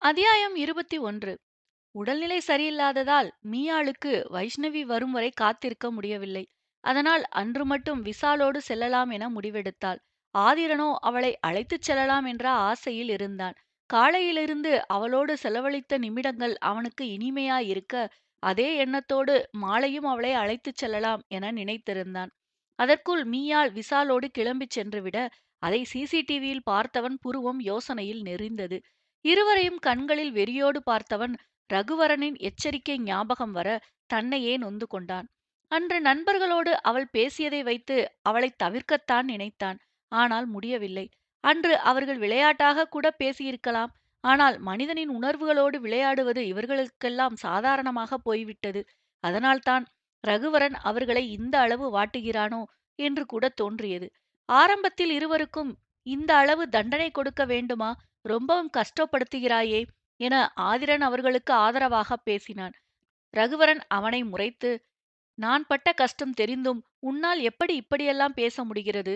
அத்தியாயம் 21. உடல்நிலை சரியில்லாததால் மீயாளுக்கு வைஷ்ணவி வரும் வரை காத்திருக்க முடியவில்லை. அதனால் அன்று மட்டும் விசாலோடு செல்லலாம் என முடிவெடுத்தாள். ஆதிரனோ அவளை அழைத்துச் செல்லலாம் என்ற ஆசையில் இருந்தான். காலையிலிருந்து அவளோடு செலவழித்த நிமிடங்கள் அவனுக்கு இனிமையாயிருக்க, அதே எண்ணத்தோடு மாலையும் அவளை அழைத்துச் செல்லலாம் என நினைத்திருந்தான். அதற்குள் மீயாள் விசாலோடு கிளம்பிச் சென்றுவிட, அதை சிசிடிவியில் பார்த்தவன் புருவம் யோசனையில் நெறிந்தது. இருவரையும் கண்களில் வெறியோடு பார்த்தவன் ரகுவரனின் எச்சரிக்கை ஞாபகம் வர தன்னையே நொந்து கொண்டான். அன்று நண்பர்களோடு அவள் பேசியதை வைத்து அவளை தவிர்க்கத்தான் நினைத்தான். ஆனால் முடியவில்லை. அன்று அவர்கள் விளையாட்டாக கூட பேசியிருக்கலாம். ஆனால் மனிதனின் உணர்வுகளோடு விளையாடுவது இவர்களுக்கெல்லாம் சாதாரணமாக போய்விட்டது. அதனால்தான் ரகுவரன் அவர்களை இந்த அளவு வாட்டுகிறானோ என்று கூட தோன்றியது. ஆரம்பத்தில் இருவருக்கும் இந்த அளவு தண்டனை கொடுக்க வேண்டுமா? ரொம்பவும் கஷ்டப்படுத்துகிறாயே என ஆதிரன் அவர்களுக்கு ஆதரவாக பேசினான். ரகுவரன் அவனை முறைத்து, நான் பட்ட கஷ்டம் தெரிந்தும் உன்னால் எப்படி இப்படியெல்லாம் பேச முடிகிறது?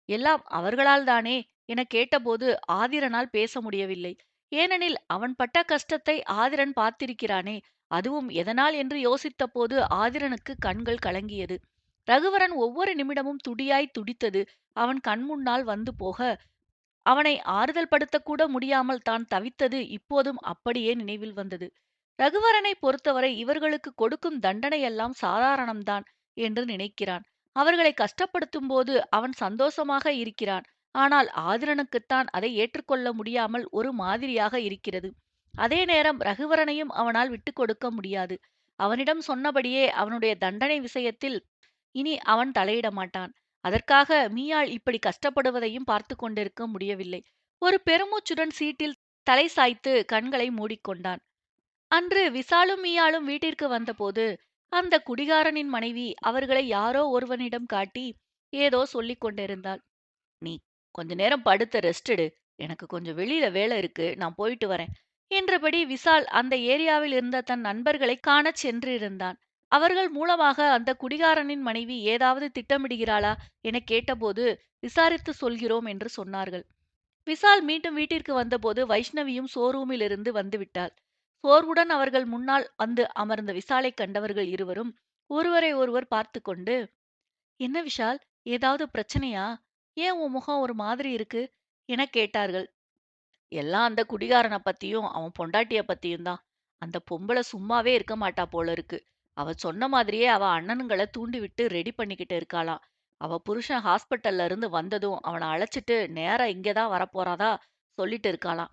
எல்லாம் அவர்களால் தானே என கேட்டபோது ஆதிரனால் பேச முடியவில்லை. ஏனெனில் அவன் பட்ட கஷ்டத்தை ஆதிரன் பார்த்திருக்கிறானே. அதுவும் எதனால் என்று யோசித்த போது ஆதிரனுக்கு கண்கள் கலங்கியது. ரகுவரன் ஒவ்வொரு நிமிடமும் துடியாய் துடித்தது அவன் கண்முன்னால் வந்து போக, அவனை ஆறுதல் படுத்தக்கூட முடியாமல் தான் தவித்தது இப்போதும் அப்படியே நினைவில் வந்தது. ரகுவரனை பொறுத்தவரை இவர்களுக்கு கொடுக்கும் தண்டனையெல்லாம் சாதாரணம்தான் என்று நினைக்கிறான். அவர்களை கஷ்டப்படுத்தும் போது அவன் சந்தோஷமாக இருக்கிறான். ஆனால் ஆதிரனுக்குத்தான் அதை ஏற்றுக்கொள்ள முடியாமல் ஒரு மாதிரியாக இருக்கிறது. அதே நேரம் ரகுவரனையும் அவனால் விட்டுக் கொடுக்க முடியாது. அவனிடம் சொன்னபடியே அவனுடைய தண்டனை விஷயத்தில் இனி அவன் தலையிட மாட்டான். அதற்காக மீயாள் இப்படி கஷ்டப்படுவதையும் பார்த்து கொண்டிருக்க முடியவில்லை. ஒரு பெருமூச்சுடன் சீட்டில் தலை சாய்த்து கண்களை மூடிக்கொண்டான். அன்று விசாலும் மீயாளும் வீட்டிற்கு வந்தபோது அந்த குடிகாரனின் மனைவி அவர்களை யாரோ ஒருவனிடம் காட்டி ஏதோ சொல்லிக் கொண்டிருந்தாள். நீ கொஞ்ச நேரம் படுத்து ரெஸ்ட் எடு. எனக்கு கொஞ்சம் வெளியில வேலை இருக்கு. நான் போயிட்டு வரேன் என்றபடி விசால் அந்த ஏரியாவில் இருந்த தன் நண்பர்களை காணச் சென்றிருந்தான். அவர்கள் மூலமாக அந்த குடிகாரனின் மனைவி ஏதாவது திட்டமிடுகிறாளா என கேட்டபோது விசாரித்து சொல்கிறோம் என்று சொன்னார்கள். விசால் மீண்டும் வீட்டிற்கு வந்தபோது வைஷ்ணவியும் ஷோரூமில் இருந்து வந்துவிட்டாள். சோர்வுடன் அவர்கள் முன்னால் வந்து அமர்ந்த விசாலை கண்டவர்கள் இருவரும் ஒருவரை ஒருவர் பார்த்து கொண்டு, என்ன விஷால், ஏதாவது பிரச்சனையா? ஏன் உன் முகம் ஒரு மாதிரி இருக்கு என கேட்டார்கள். எல்லாம் அந்த குடிகாரனை பத்தியும் அவன் பொண்டாட்டிய பத்தியும் தான். அந்த பொம்பளை சும்மாவே இருக்க மாட்டா போல இருக்கு. அவ சொன்ன மாதிரியே அவ அண்ணனுங்களை தூண்டி விட்டு ரெடி பண்ணிக்கிட்டு இருக்காளாம். அவ புருஷன் ஹாஸ்பிட்டல்ல இருந்து வந்ததும் அவனை அழைச்சிட்டு நேரா இங்கதான் வரப்போறாதா சொல்லிட்டு இருக்காளாம்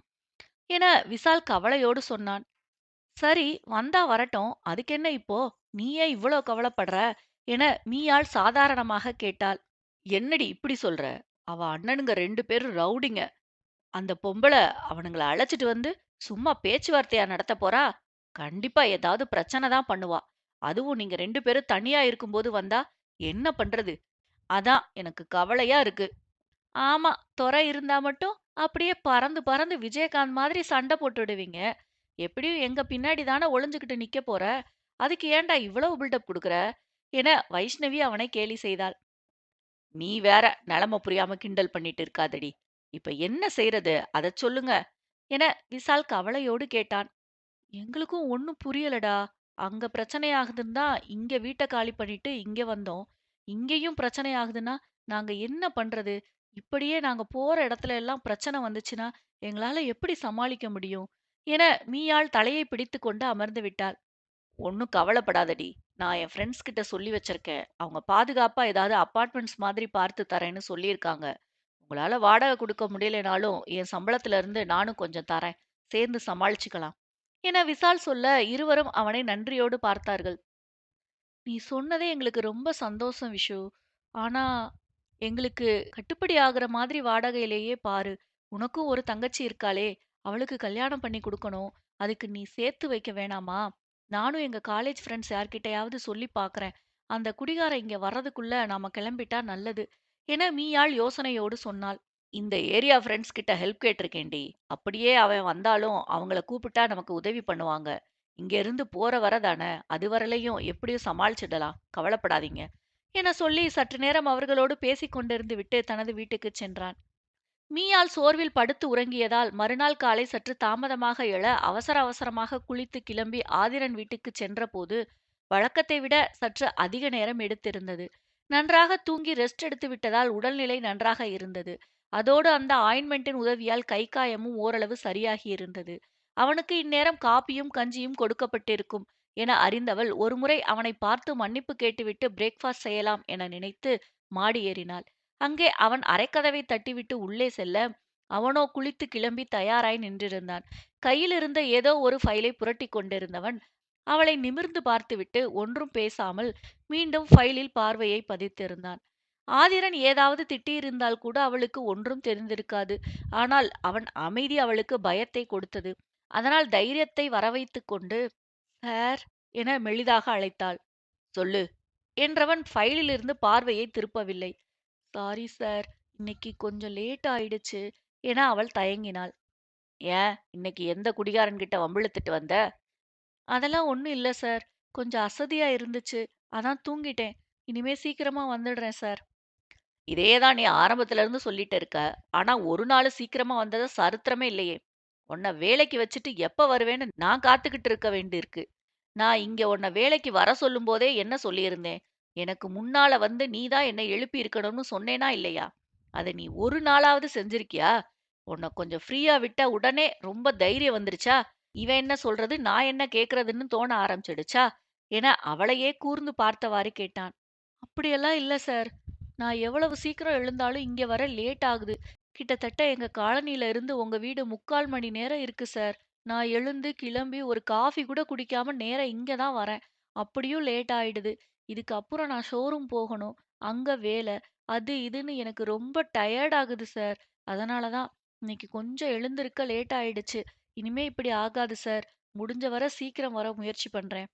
என விசால் கவலையோடு சொன்னான். சரி, வந்தா வரட்டும். அதுக்கென்ன இப்போ? நீ ஏன் இவ்ளோ கவலைப்படுற என மீயாள் சாதாரணமாக கேட்டாள். என்னடி இப்படி சொல்ற? அவ அண்ணனுங்க 2 பேரும் ரவுடிங்க. அந்த பொம்பள அவனுங்கள அழைச்சிட்டு வந்து சும்மா பேச்சுவார்த்தையா நடத்தப் போறா? கண்டிப்பா ஏதாவது பிரச்சனை தான் பண்ணுவா. அதுவும் நீங்க 2 பேரும் தனியா இருக்கும்போது வந்தா என்ன பண்றது? அதான் எனக்கு கவலையா இருக்கு. ஆமா, தொரை இருந்தா மட்டும் அப்படியே பறந்து பறந்து விஜயகாந்த் மாதிரி சண்டை போட்டுடுவீங்க. எப்படியும் எங்க பின்னாடி தானே ஒளிஞ்சுகிட்டு நிக்க போற. அதுக்கு ஏன்டா இவ்வளவு பில்டப் குடுக்குற என வைஷ்ணவி அவனை கேலி செய்தாள். நீ வேற நிலைமை புரியாம கிண்டல் பண்ணிட்டு இருக்காதடி. இப்ப என்ன செய்யறது அதச் சொல்லுங்க என விசால் கவலையோடு கேட்டான். எங்களுக்கும் ஒண்ணும் புரியலடா. அங்க பிரச்சனையாகுதுன்னு தான் இங்க வீட்டை காலி பண்ணிட்டு இங்க வந்தோம். இங்கேயும் பிரச்சனை ஆகுதுன்னா நாங்க என்ன பண்றது? இப்படியே நாங்க போற இடத்துல எல்லாம் பிரச்சனை வந்துச்சுன்னா எங்களால எப்படி சமாளிக்க முடியும் என மீயாள் தலையை பிடித்துக் கொண்டு அமர்ந்து விட்டாள். ஒன்னும் கவலைப்படாதடி. நான் என் ஃப்ரெண்ட்ஸ் கிட்ட சொல்லி வச்சிருக்கேன். அவங்க பாதுகாப்பா ஏதாவது அபார்ட்மெண்ட்ஸ் மாதிரி பார்த்து தரேன்னு சொல்லியிருக்காங்க. உங்களால வாடகை கொடுக்க முடியலைனாலும் என் சம்பளத்துல இருந்து நானும் கொஞ்சம் தரேன். சேர்ந்து சமாளிச்சுக்கலாம் என விசால் சொல்ல இருவரும் அவனை நன்றியோடு பார்த்தார்கள். நீ சொன்னதே எங்களுக்கு ரொம்ப சந்தோஷம் விஷு. ஆனா எங்களுக்கு கட்டுப்படி ஆகுற மாதிரி வாடகையிலேயே பாரு. உனக்கும் ஒரு தங்கச்சி இருக்காளே, அவளுக்கு கல்யாணம் பண்ணி கொடுக்கணும். அதுக்கு நீ சேர்த்து வைக்க வேணாமா? நானும் எங்க காலேஜ் ஃப்ரெண்ட்ஸ் யார்கிட்டயாவது சொல்லி பார்க்கறேன். அந்த குடிகாரன் இங்க வர்றதுக்குள்ள நாம கிளம்பிட்டா நல்லது என மீயாள் யோசனையோடு சொன்னாள். இந்த ஏரியா ஃப்ரெண்ட்ஸ் கிட்ட ஹெல்ப் கேட்டிருக்கேன்டி. அப்படியே அவன் வந்தாலும் அவங்கள கூப்பிட்டா நமக்கு உதவி பண்ணுவாங்க. இங்க இருந்து போற வர தானே. அது வரலையும் எப்படியும் சமாளிச்சிடலாம். கவலைப்படாதீங்க என சொல்லி சற்று நேரம் அவர்களோடு பேசிக் கொண்டிருந்து விட்டு தனது வீட்டுக்குச் சென்றான். மீயாள் சோர்வில் படுத்து உறங்கியதால் மறுநாள் காலை சற்று தாமதமாக எழ அவசர அவசரமாக குளித்து கிளம்பி ஆதிரன் வீட்டுக்குச் சென்றபோது வழக்கத்தை விட சற்று அதிக நேரம் எடுத்திருந்தது. நன்றாக தூங்கி ரெஸ்ட் எடுத்து விட்டதால் உடல்நிலை நன்றாக இருந்தது. அதோடு அந்த ஆயின்மெண்டின் உதவியால் கை காயமும் ஓரளவு சரியாகி இருந்தது. அவனுக்கு இந்நேரம் காப்பியும் கஞ்சியும் கொடுக்கப்பட்டிருக்கும் என அறிந்தவள் ஒருமுறை அவனை பார்த்து மன்னிப்பு கேட்டுவிட்டு பிரேக்ஃபாஸ்ட் செய்யலாம் என நினைத்து மாடி ஏறினாள். அங்கே அவன் அறைக்கதவை தட்டிவிட்டு உள்ளே செல்ல, அவனோ குளித்து கிளம்பி தயாராய் நின்றிருந்தான். கையில் இருந்த ஏதோ ஒரு ஃபைலை புரட்டிக் கொண்டிருந்தவன் அவளை நிமிர்ந்து பார்த்துவிட்டு ஒன்றும் பேசாமல் மீண்டும் ஃபைலில் பார்வையை பதித்திருந்தான். ஆதிரன் ஏதாவது திட்டியிருந்தால் கூட அவளுக்கு ஒன்றும் தெரிந்திருக்காது. ஆனால் அவன் அமைதி அவளுக்கு பயத்தை கொடுத்தது. அதனால் தைரியத்தை வரவைத்துக் கொண்டு, சார் என மெல்லிதாக அழைத்தாள். சொல்லு என்றவன் ஃபைலிலிருந்து பார்வையை திருப்பவில்லை. சாரி சார், இன்னைக்கு கொஞ்சம் லேட் ஆயிடுச்சு என அவள் தயங்கினாள். ஏன் இன்னைக்கு எந்த குடிகாரன்கிட்ட வம்பிழுத்துட்டு வந்த? அதெல்லாம் ஒண்ணும் இல்ல சார். கொஞ்சம் அசதியா இருந்துச்சு. அதான் தூங்கிட்டேன். இனிமே சீக்கிரமா வந்துடுறேன் சார். இதே தான் நீ ஆரம்பத்துல இருந்து சொல்லிட்டு இருக்க. ஆனா ஒரு நாள் சீக்கிரமா வந்ததா சரித்திரமே இல்லையே. உன்னை வேலைக்கு வச்சுட்டு எப்ப வருவேன்னு நான் காத்துக்கிட்டு இருக்க வேண்டியிருக்கு. நான் இங்க உன்னை வேலைக்கு வர சொல்லும்போதே என்ன சொல்லியிருந்தேன்? எனக்கு முன்னால வந்து நீ தான் என்னை எழுப்பி இருக்கணும்னு சொன்னேனா இல்லையா? அத நீ ஒரு நாளாவது செஞ்சிருக்கியா? உன்னை கொஞ்சம் ஃப்ரீயா விட்டா உடனே ரொம்ப தைரியம் வந்துருச்சா? இவன் என்ன சொல்றது, நான் என்ன கேட்கறதுன்னு தோண ஆரம்பிச்சிடுச்சா? என அவளையே கூர்ந்து பார்த்தவாறு கேட்டான். அப்படியெல்லாம் இல்ல சார். நான் எவ்வளவு சீக்கிரம் எழுந்தாலும் இங்க வர லேட் ஆகுது. கிட்டத்தட்ட எங்க காலனில இருந்து உங்க வீடு 3/4 மணி நேரம் இருக்கு சார். நான் எழுந்து கிளம்பி ஒரு காஃபி கூட குடிக்காம நேரா இங்க தான் வரேன். அப்படியும் லேட் ஆயிடுது. இதுக்கு அப்புறம் நான் ஷோரூம் போகணும். அங்க வேலை. அது இதுன்னு எனக்கு ரொம்ப டயர்ட் ஆகுது சார். அதனால தான் இன்னைக்கு கொஞ்சம் எழுந்திருக்க லேட் ஆயிடுச்சு. இனிமே இப்படி ஆகாது சார். முடிஞ்ச வரை சீக்கிரம் வர முயற்சி பண்றேன்.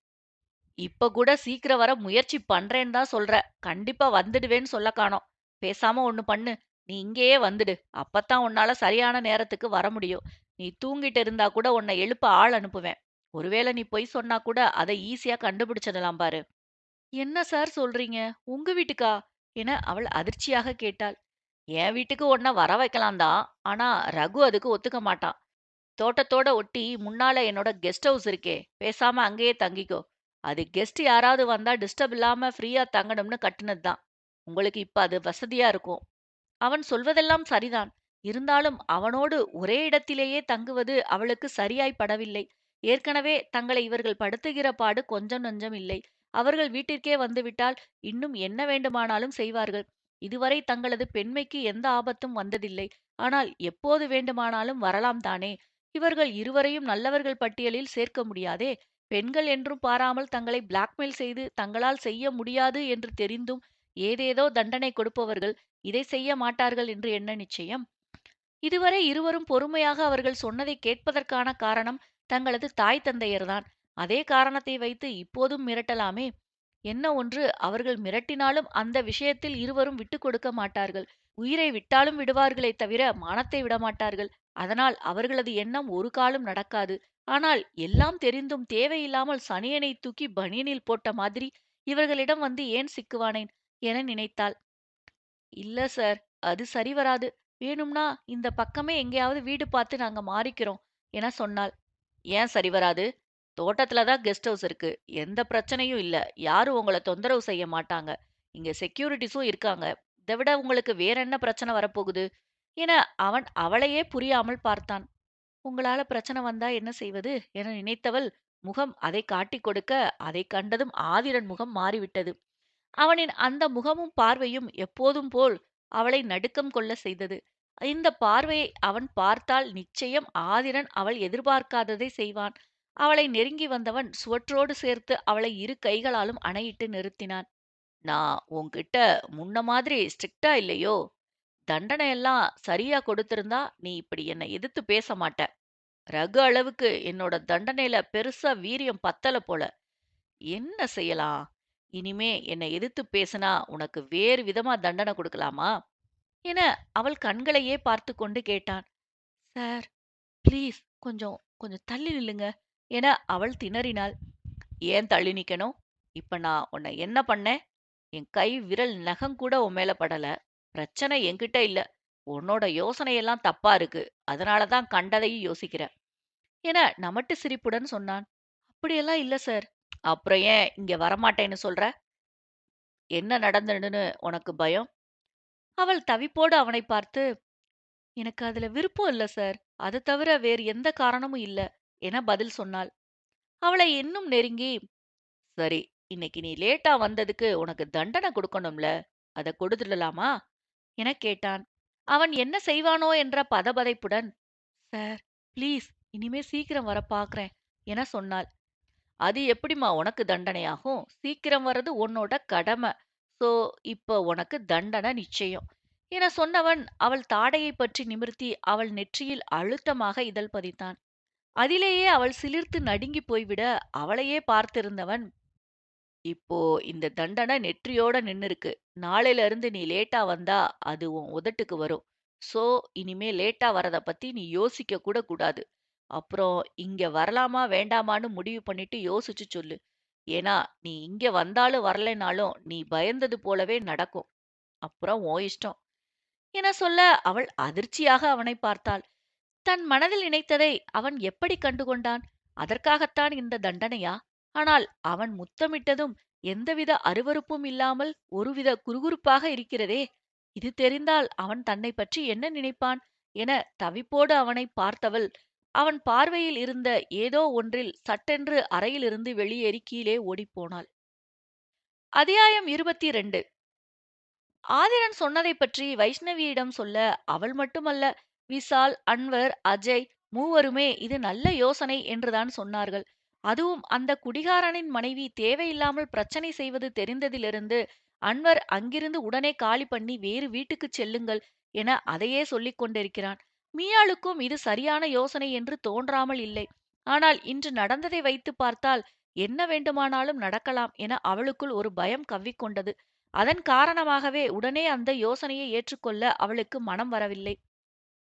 இப்ப கூட சீக்கிரம் வர முயற்சி பண்றேன்னு தான் சொல்ற. கண்டிப்பா வந்துடுவேன்னு சொல்ல காணோம். பேசாம ஒண்ணு பண்ணு. நீ இங்கேயே வந்துடு. அப்பத்தான் உன்னால சரியான நேரத்துக்கு வர முடியும். நீ தூங்கிட்டு இருந்தா கூட உன்னை எழுப்ப ஆள் அனுப்புவேன். ஒருவேளை நீ பொய் சொன்னா கூட அதை ஈஸியா கண்டுபிடிச்சிடலாம் பாரு. என்ன சார் சொல்றீங்க? உங்க வீட்டுக்கா? என அவள் அதிர்ச்சியாக கேட்டாள். என் வீட்டுக்கு உன்னை வர வைக்கலாம் தான். ஆனா ரகு அதுக்கு ஒத்துக்க மாட்டான். தோட்டத்தோட ஒட்டி முன்னால என்னோட கெஸ்ட் ஹவுஸ் இருக்கே, பேசாம அங்கேயே தங்கிக்கோ. அது கெஸ்ட் யாராவது வந்தா டிஸ்டர்ப் இல்லாம ஃப்ரீயா தங்கணும்னு கட்டுனது தான். உங்களுக்கு இப்ப அது வசதியா இருக்கும். அவன் சொல்வதெல்லாம் சரிதான். இருந்தாலும் அவனோடு ஒரே இடத்திலேயே தங்குவது அவளுக்கு சரியாய் படவில்லை. ஏற்கனவே தங்களை இவர்கள் படுத்துகிற பாடு கொஞ்சம் நஞ்சம் இல்லை. அவர்கள் வீட்டிற்கே வந்துவிட்டால் இன்னும் என்ன வேண்டுமானாலும் செய்வார்கள். இதுவரை தங்களது பெண்மைக்கு எந்த ஆபத்தும் வந்ததில்லை. ஆனால் எப்போது வேண்டுமானாலும் வரலாம் தானே. இவர்கள் இருவரையும் நல்லவர்கள் பட்டியலில் சேர்க்க முடியாதே. பெண்கள் என்றும் பாராமல் தங்களை பிளாக்மெயில் செய்து தங்களால் செய்ய முடியாது என்று தெரிந்தும் ஏதேதோ தண்டனை கொடுப்பவர்கள் இதை செய்ய மாட்டார்கள் என்று என்ன நிச்சயம்? இதுவரை இருவரும் பொறுமையாக அவர்கள் சொன்னதை கேட்பதற்கான காரணம் தங்களது தாய் தந்தையர்தான். அதே காரணத்தை வைத்து இப்போதும் மிரட்டலாமே. என்ன ஒன்று, அவர்கள் மிரட்டினாலும் அந்த விஷயத்தில் இருவரும் விட்டுக் கொடுக்க மாட்டார்கள். உயிரை விட்டாலும் விடுவார்களே தவிர மானத்தை விடமாட்டார்கள். அதனால் அவர்களது எண்ணம் ஒரு காலும் நடக்காது. ஆனால் எல்லாம் தெரிந்தும் தேவையில்லாமல் சனியனை தூக்கி பனியனில் போட்ட மாதிரி இவர்களிடம் வந்து ஏன் சிக்குவானேன் என நினைத்தாள். இல்ல சார், அது சரி வராது. வேணும்னா இந்த பக்கமே எங்கேயாவது வீடு பார்த்து நாங்க மாறிக்கிறோம் என சொன்னாள். ஏன் சரி வராது? தோட்டத்துல தான் கெஸ்ட் ஹவுஸ் இருக்கு. எந்த பிரச்சனையும் இல்ல. யாரும் உங்கள தொந்தரவு செய்ய மாட்டாங்க. இங்க செக்யூரிட்டிஸும் இருக்காங்க. இத விட உங்களுக்கு வேற என்ன பிரச்சனை வரப்போகுது? என அவன் அவளையே புரியாமல் பார்த்தான். உங்களால பிரச்சனை வந்தா என்ன செய்வது? என நினைத்தவள் முகம் அதை காட்டிக் கொடுக்க, அதைக் கண்டதும் ஆதிரன் முகம் மாறிவிட்டது. அவனின் அந்த முகமும் பார்வையும் எப்போதும் போல் அவளை நடுக்கம் கொள்ள செய்தது. இந்த பார்வையை அவன் பார்த்தால் நிச்சயம் ஆதிரன் அவள் எதிர்பார்க்காததை செய்வான். அவளை நெருங்கி வந்தவன் சுவற்றோடு சேர்த்து அவளை இரு கைகளாலும் அணையிட்டு நிறுத்தினான். நான் உன்கிட்ட முன்ன மாதிரி ஸ்ட்ரிக்டா இல்லையோ? தண்டனை எல்லாம் சரியா கொடுத்திருந்தா நீ இப்படி என்னை எதிர்த்து பேச மாட்ட. ரகு அளவுக்கு என்னோட தண்டனையில பெருசா வீரியம் பத்தல போல. என்ன செய்யலாம்? இனிமே என்னை எதிர்த்து பேசினா உனக்கு வேறு விதமா தண்டனை கொடுக்கலாமா? என அவள் கண்களையே பார்த்து கொண்டு கேட்டான். சார், ப்ளீஸ் கொஞ்சம் கொஞ்சம் தள்ளி நில்லுங்க என அவள் திணறினாள். ஏன் தள்ளி நிக்கணும்? இப்ப நான் உன்னை என்ன பண்ணேன்? என் கை விரல் நகம் கூட உன் மேல படல. பிரச்சனை என்கிட்ட இல்ல. உன்னோட யோசனையெல்லாம் தப்பா இருக்கு. அதனால தான் கண்டதையும் யோசிக்கிற" என நமட்டு சிரிப்புடன் சொன்னான். "அப்படியெல்லாம் இல்ல சார்." "அப்புறம் ஏன் இங்க வரமாட்டேன்னு சொல்ற? என்ன நடந்துடுன்னு உனக்கு பயம்?" அவள் தவிப்போடு அவனைப் பார்த்து, "எனக்கு அதுல விருப்பம் இல்ல சார். அது தவிர வேறு எந்த காரணமும் இல்ல" என பதில் சொன்னாள். அவளை இன்னும் நெருங்கி, "சரி, இன்னைக்கு நீ லேட்டா வந்ததுக்கு உனக்கு தண்டனை கொடுக்கணும்ல. அத கொடுத்துடலாமா?" எனக் கேட்டான். அவன் என்ன செய்வானோ என்ற பதபதைப்புடன், "சார், ப்ளீஸ் இனிமே சீக்கிரம் வர பாக்குறேன்" என சொன்னாள். "அது எப்படிம்மா உனக்கு தண்டனையாகும்? சீக்கிரம் வர்றது உன்னோட கடமை. சோ, இப்ப உனக்கு தண்டனை நிச்சயம்" என சொன்னவன் அவள் தாடையைப் பற்றி நிமிர்த்தி அவள் நெற்றியில் அழுத்தமாக இதழ் பதித்தான். அதிலேயே அவள் சிலிர்த்து நடுங்கிப் போய்விட, அவளையே பார்த்திருந்தவன், "இப்போ இந்த தண்டனை நெற்றியோட நின்னுருக்கு. நாளையில இருந்து நீ லேட்டா வந்தா அது உன் உதட்டுக்கு வரும். சோ, இனிமே லேட்டா வரத பத்தி நீ யோசிக்க கூட கூடாது. அப்புறம் இங்க வரலாமா வேண்டாமான்னு முடிவு பண்ணிட்டு யோசிச்சு சொல்லு. ஏன்னா நீ இங்க வந்தாலும் வரலைனாலும் நீ பயந்தது போலவே நடக்கும். அப்புறம் உன் இஷ்டம்" என சொல்ல அவள் அதிர்ச்சியாக அவனைப் பார்த்தாள். தன் மனதில் நினைத்ததை அவன் எப்படி கண்டுகொண்டான்? அதற்காகத்தான் இந்த தண்டனையா? ஆனால் அவன் முத்தமிட்டதும் எந்தவித அருவருப்பும் இல்லாமல் ஒருவித குறுகுறுப்பாக இருக்கிறதே. இது தெரிந்தால் அவன் தன்னைப் பற்றி என்ன நினைப்பான்? என தவிப்போடு அவனைப் பார்த்தவள், அவன் பார்வையில் இருந்த ஏதோ ஒன்றில் சட்டென்று அறையிலிருந்து வெளியேறி கீழே ஓடிப்போனாள். அத்தியாயம் 22. ஆதிரன் சொன்னதைப் பற்றி வைஷ்ணவியிடம் சொல்ல, அவள் மட்டுமல்ல, விசால், அன்வர், அஜய் மூவருமே இது நல்ல யோசனை என்றுதான் சொன்னார்கள். அதுவும் அந்த குடிகாரனின் மனைவி தேவையில்லாமல் பிரச்சனை செய்வது தெரிந்ததிலிருந்து அன்வர் அங்கிருந்து உடனே காலி பண்ணி வேறு வீட்டுக்குச் செல்லுங்கள் என அதையே சொல்லிக் கொண்டிருக்கிறான். மீயாளுக்கும் இது சரியான யோசனை என்று தோன்றாமல் இல்லை. ஆனால் இன்று நடந்ததை வைத்துப் பார்த்தால் என்ன வேண்டுமானாலும் நடக்கலாம் என அவளுக்குள் ஒரு பயம் கவ்விக்கொண்டது. அதன் காரணமாகவே உடனே அந்த யோசனையை ஏற்றுக்கொள்ள அவளுக்கு மனம் வரவில்லை.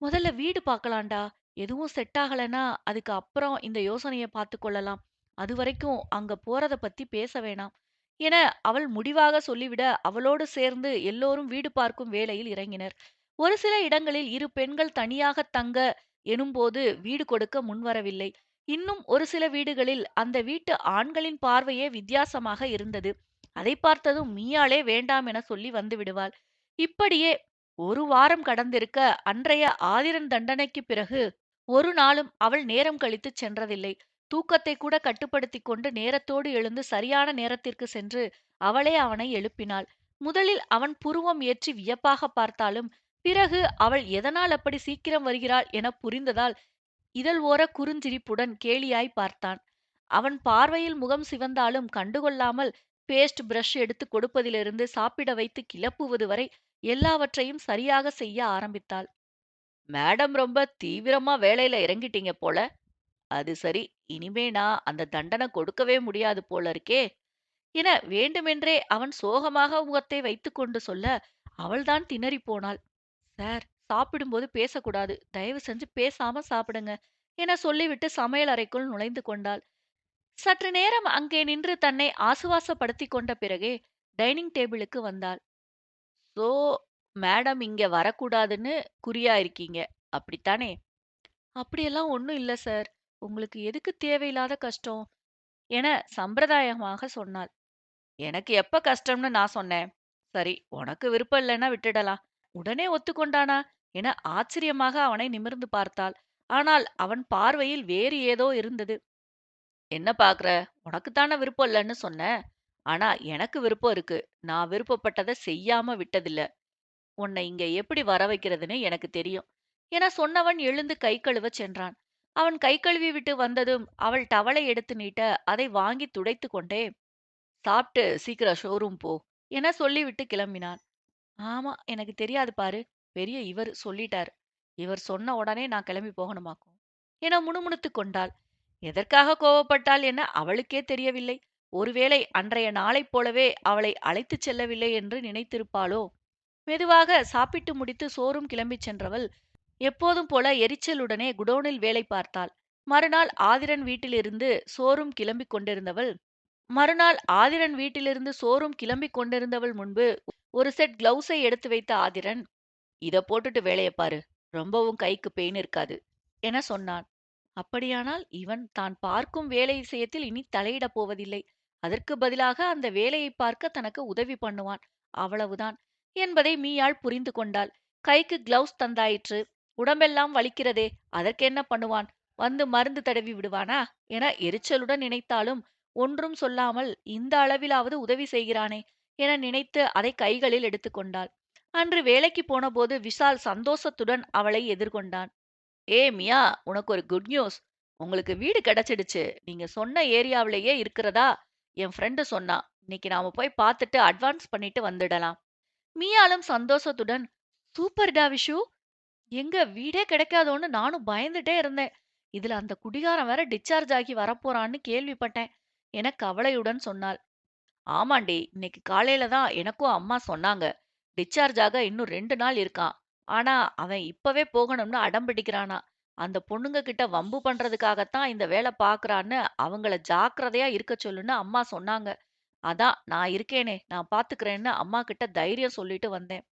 "முதல்ல வீடு பார்க்கலாம்டா. எதுவும் செட் ஆகலன்னா, அதுக்கு அப்புறம் இந்த யோசனைய பார்த்துக் கொள்ளலாம். அதுவரைக்கும் அங்க போறத பத்தி பேச வேணாம்" என அவள் முடிவாக சொல்லிவிட, அவளோடு சேர்ந்து எல்லோரும் வீடு பார்க்கும் வேலையில் இறங்கினர். ஒரு சில இடங்களில் இரு பெண்கள் தனியாகத் தங்க எனும்போது வீடு கொடுக்க முன்வரவில்லை. இன்னும் ஒரு சில வீடுகளில் அந்த வீட்டு ஆண்களின் பார்வையே வித்தியாசமாக இருந்தது. அதைப் பார்த்ததும் மீயாளே வேண்டாம் என சொல்லி வந்து விடுவாள். இப்படியே ஒரு வாரம் கடந்திருக்க, அன்றைய ஆதிரன் தண்டனைக்குப் பிறகு ஒரு நாளும் அவள் நேரம் கழித்துச் சென்றதில்லை. தூக்கத்தைக் கூட கட்டுப்படுத்திக் கொண்டு நேரத்தோடு எழுந்து சரியான நேரத்திற்கு சென்று அவளே அவனை எழுப்பினாள். முதலில் அவன் புருவம் ஏற்றி வியப்பாகப் பார்த்தாலும், பிறகு அவள் எதனால் அப்படி சீக்கிரம் வருகிறாள் எனப் புரிந்ததால் இதழ் ஓர குறுஞ்சிரிப்புடன் கேலியாய் பார்த்தான். அவன் பார்வையில் முகம் சிவந்தாலும் கண்டுகொள்ளாமல் பேஸ்ட் பிரஷ் எடுத்துக் கொடுப்பதிலிருந்து சாப்பிட வைத்து கிளப்புவது வரை எல்லாவற்றையும் சரியாக செய்ய ஆரம்பித்தாள். "மேடம் ரொம்ப தீவிரமா வேலையில இறங்கிட்டீங்க போல. அது சரி, இனிமே நான் அந்த தண்டனை கொடுக்கவே முடியாது போல இருக்கே" என வேண்டுமென்றே அவன் சோகமாக முகத்தை வைத்துக்கொண்டு சொல்ல, அவள்தான் திணறிப் போனாள். "சார், சாப்பிடும்போது பேசக்கூடாது. தயவு செஞ்சு பேசாம சாப்பிடுங்க" என சொல்லிவிட்டு சமையல் அறைக்குள் நுழைந்து கொண்டாள். சற்று நேரம் அங்கே நின்று தன்னை ஆசுவாசப்படுத்திக் கொண்ட பிறகே டைனிங் டேபிளுக்கு வந்தாள். "சோ, மேடம் இங்க வரக்கூடாதுன்னு குறியா இருக்கீங்க, அப்படித்தானே?" "அப்படியெல்லாம் ஒண்ணும் இல்ல சார். உங்களுக்கு எதுக்கு தேவையில்லாத கஷ்டம்?" என சம்பிரதாயமாக சொன்னாள். "எனக்கு எப்ப கஷ்டம்னு நான் சொன்னேன்? சரி, உனக்கு விருப்பம் இல்லைன்னா விட்டுடலாம்." உடனே ஒத்துக்கொண்டானா என ஆச்சரியமாக அவனை நிமிர்ந்து பார்த்தாள். ஆனால் அவன் பார்வையில் வேறு ஏதோ இருந்தது. "என்ன பாக்குற? உனக்குத்தானே விருப்பம் இல்லைன்னு சொன்னேன். ஆனா எனக்கு விருப்பம் இருக்கு. நான் விருப்பப்பட்டதை செய்யாம விட்டதில்ல. உன்னை இங்க எப்படி வர வைக்கிறதுன்னு எனக்கு தெரியும்" என சொன்னவன் எழுந்து கை கழுவச் சென்றான். அவன் கை கழுவி விட்டு வந்ததும் அவள் டவலை எடுத்து நீட்ட அதை வாங்கி துடைத்துக் கொண்டே, "சாப்பிட்டு சீக்கிரம் ஷோரூம் போ" என சொல்லிவிட்டு கிளம்பினான். "ஆமா, எனக்கு தெரியாது பாரு. பெரிய இவர் சொல்லிட்டாரு. இவர் சொன்ன உடனே நான் கிளம்பி போகணுமாக்கும்" என முணுமுணுத்துக் கொண்டாள். எதற்காக கோபப்பட்டாள் என அவளுக்கே தெரியவில்லை. ஒருவேளை அன்றைய நாளைப் போலவே அவளை அழைத்துச் செல்லவில்லை என்று நினைத்திருப்பாளோ? மெதுவாக சாப்பிட்டு முடித்து ஷோரூம் கிளம்பிச் சென்றவள் எப்போதும் போல எரிச்சலுடனே குடோனில் வேலை பார்த்தாள். மறுநாள் ஆதிரன் வீட்டிலிருந்து ஷோரூம் கிளம்பிக் கொண்டிருந்தவள் முன்பு ஒரு செட் கிளவுஸை எடுத்து வைத்த ஆதிரன், இத போட்டுட்டு வேலைய பாரு. ரொம்பவும் கைக்கு பெயின் இருக்காது என சொன்னான். அப்படியானால் இவன் தான் பார்க்கும் வேலை விஷயத்தில் இனி தலையிடப் போவதில்லை. அதற்கு பதிலாக அந்த வேலையை பார்க்க தனக்கு உதவி பண்ணுவான். அவ்வளவுதான் என்பதை மீயாள் புரிந்து கொண்டாள். கைக்கு கிளவுஸ் தந்தாயிற்று. உடம்பெல்லாம் வலிக்கிறதே, அதற்கென்ன பண்ணுவான்? வந்து மருந்து தடவி விடுவானா என எரிச்சலுடன் நினைத்தாலும் ஒன்றும் சொல்லாமல் இந்த அளவிலாவது உதவி செய்கிறானே என நினைத்து அதை கைகளில் எடுத்துக்கொண்டாள். அன்று வேலைக்கு போனபோது விஷால் சந்தோஷத்துடன் அவளை எதிர்கொண்டான். மியா, உனக்கு ஒரு குட் நியூஸ். உங்களுக்கு வீடு கிடைச்சிடுச்சு. நீங்க சொன்ன ஏரியாவிலேயே இருக்கிறதா என் ஃப்ரெண்டு சொன்னா. இன்னைக்கு நாம போய் பார்த்துட்டு அட்வான்ஸ் பண்ணிட்டு வந்துடலாம். மியாளும் சந்தோஷத்துடன், சூப்பர்டா விஷு. எங்க வீடே கிடைக்காதோன்னு நானும் பயந்துட்டே இருந்தேன். இதுல அந்த குடிகாரன் வேற டிஸ்சார்ஜ் ஆகி வரப்போறான்னு கேள்விப்பட்டேன் என கவலையுடன் சொன்னாள். ஆமாண்டி, இன்னைக்கு காலையில தான் எனக்கும் அம்மா சொன்னாங்க. டிஸ்சார்ஜ் ஆக இன்னும் 2 நாள் இருக்கான். ஆனா அவன் இப்பவே போகணும்னு அடம் பிடிக்கிறானா. அந்த பொண்ணுங்க கிட்ட வம்பு பண்றதுக்காகத்தான் இந்த வேலை பாக்குறான்னு அவங்கள ஜாக்கிரதையா இருக்க சொல்லுன்னு அம்மா சொன்னாங்க. அதான் நான் இருக்கேனே, நான் பாத்துக்கிறேன்னு அம்மா கிட்ட தைரியம் சொல்லிட்டு வந்தேன்.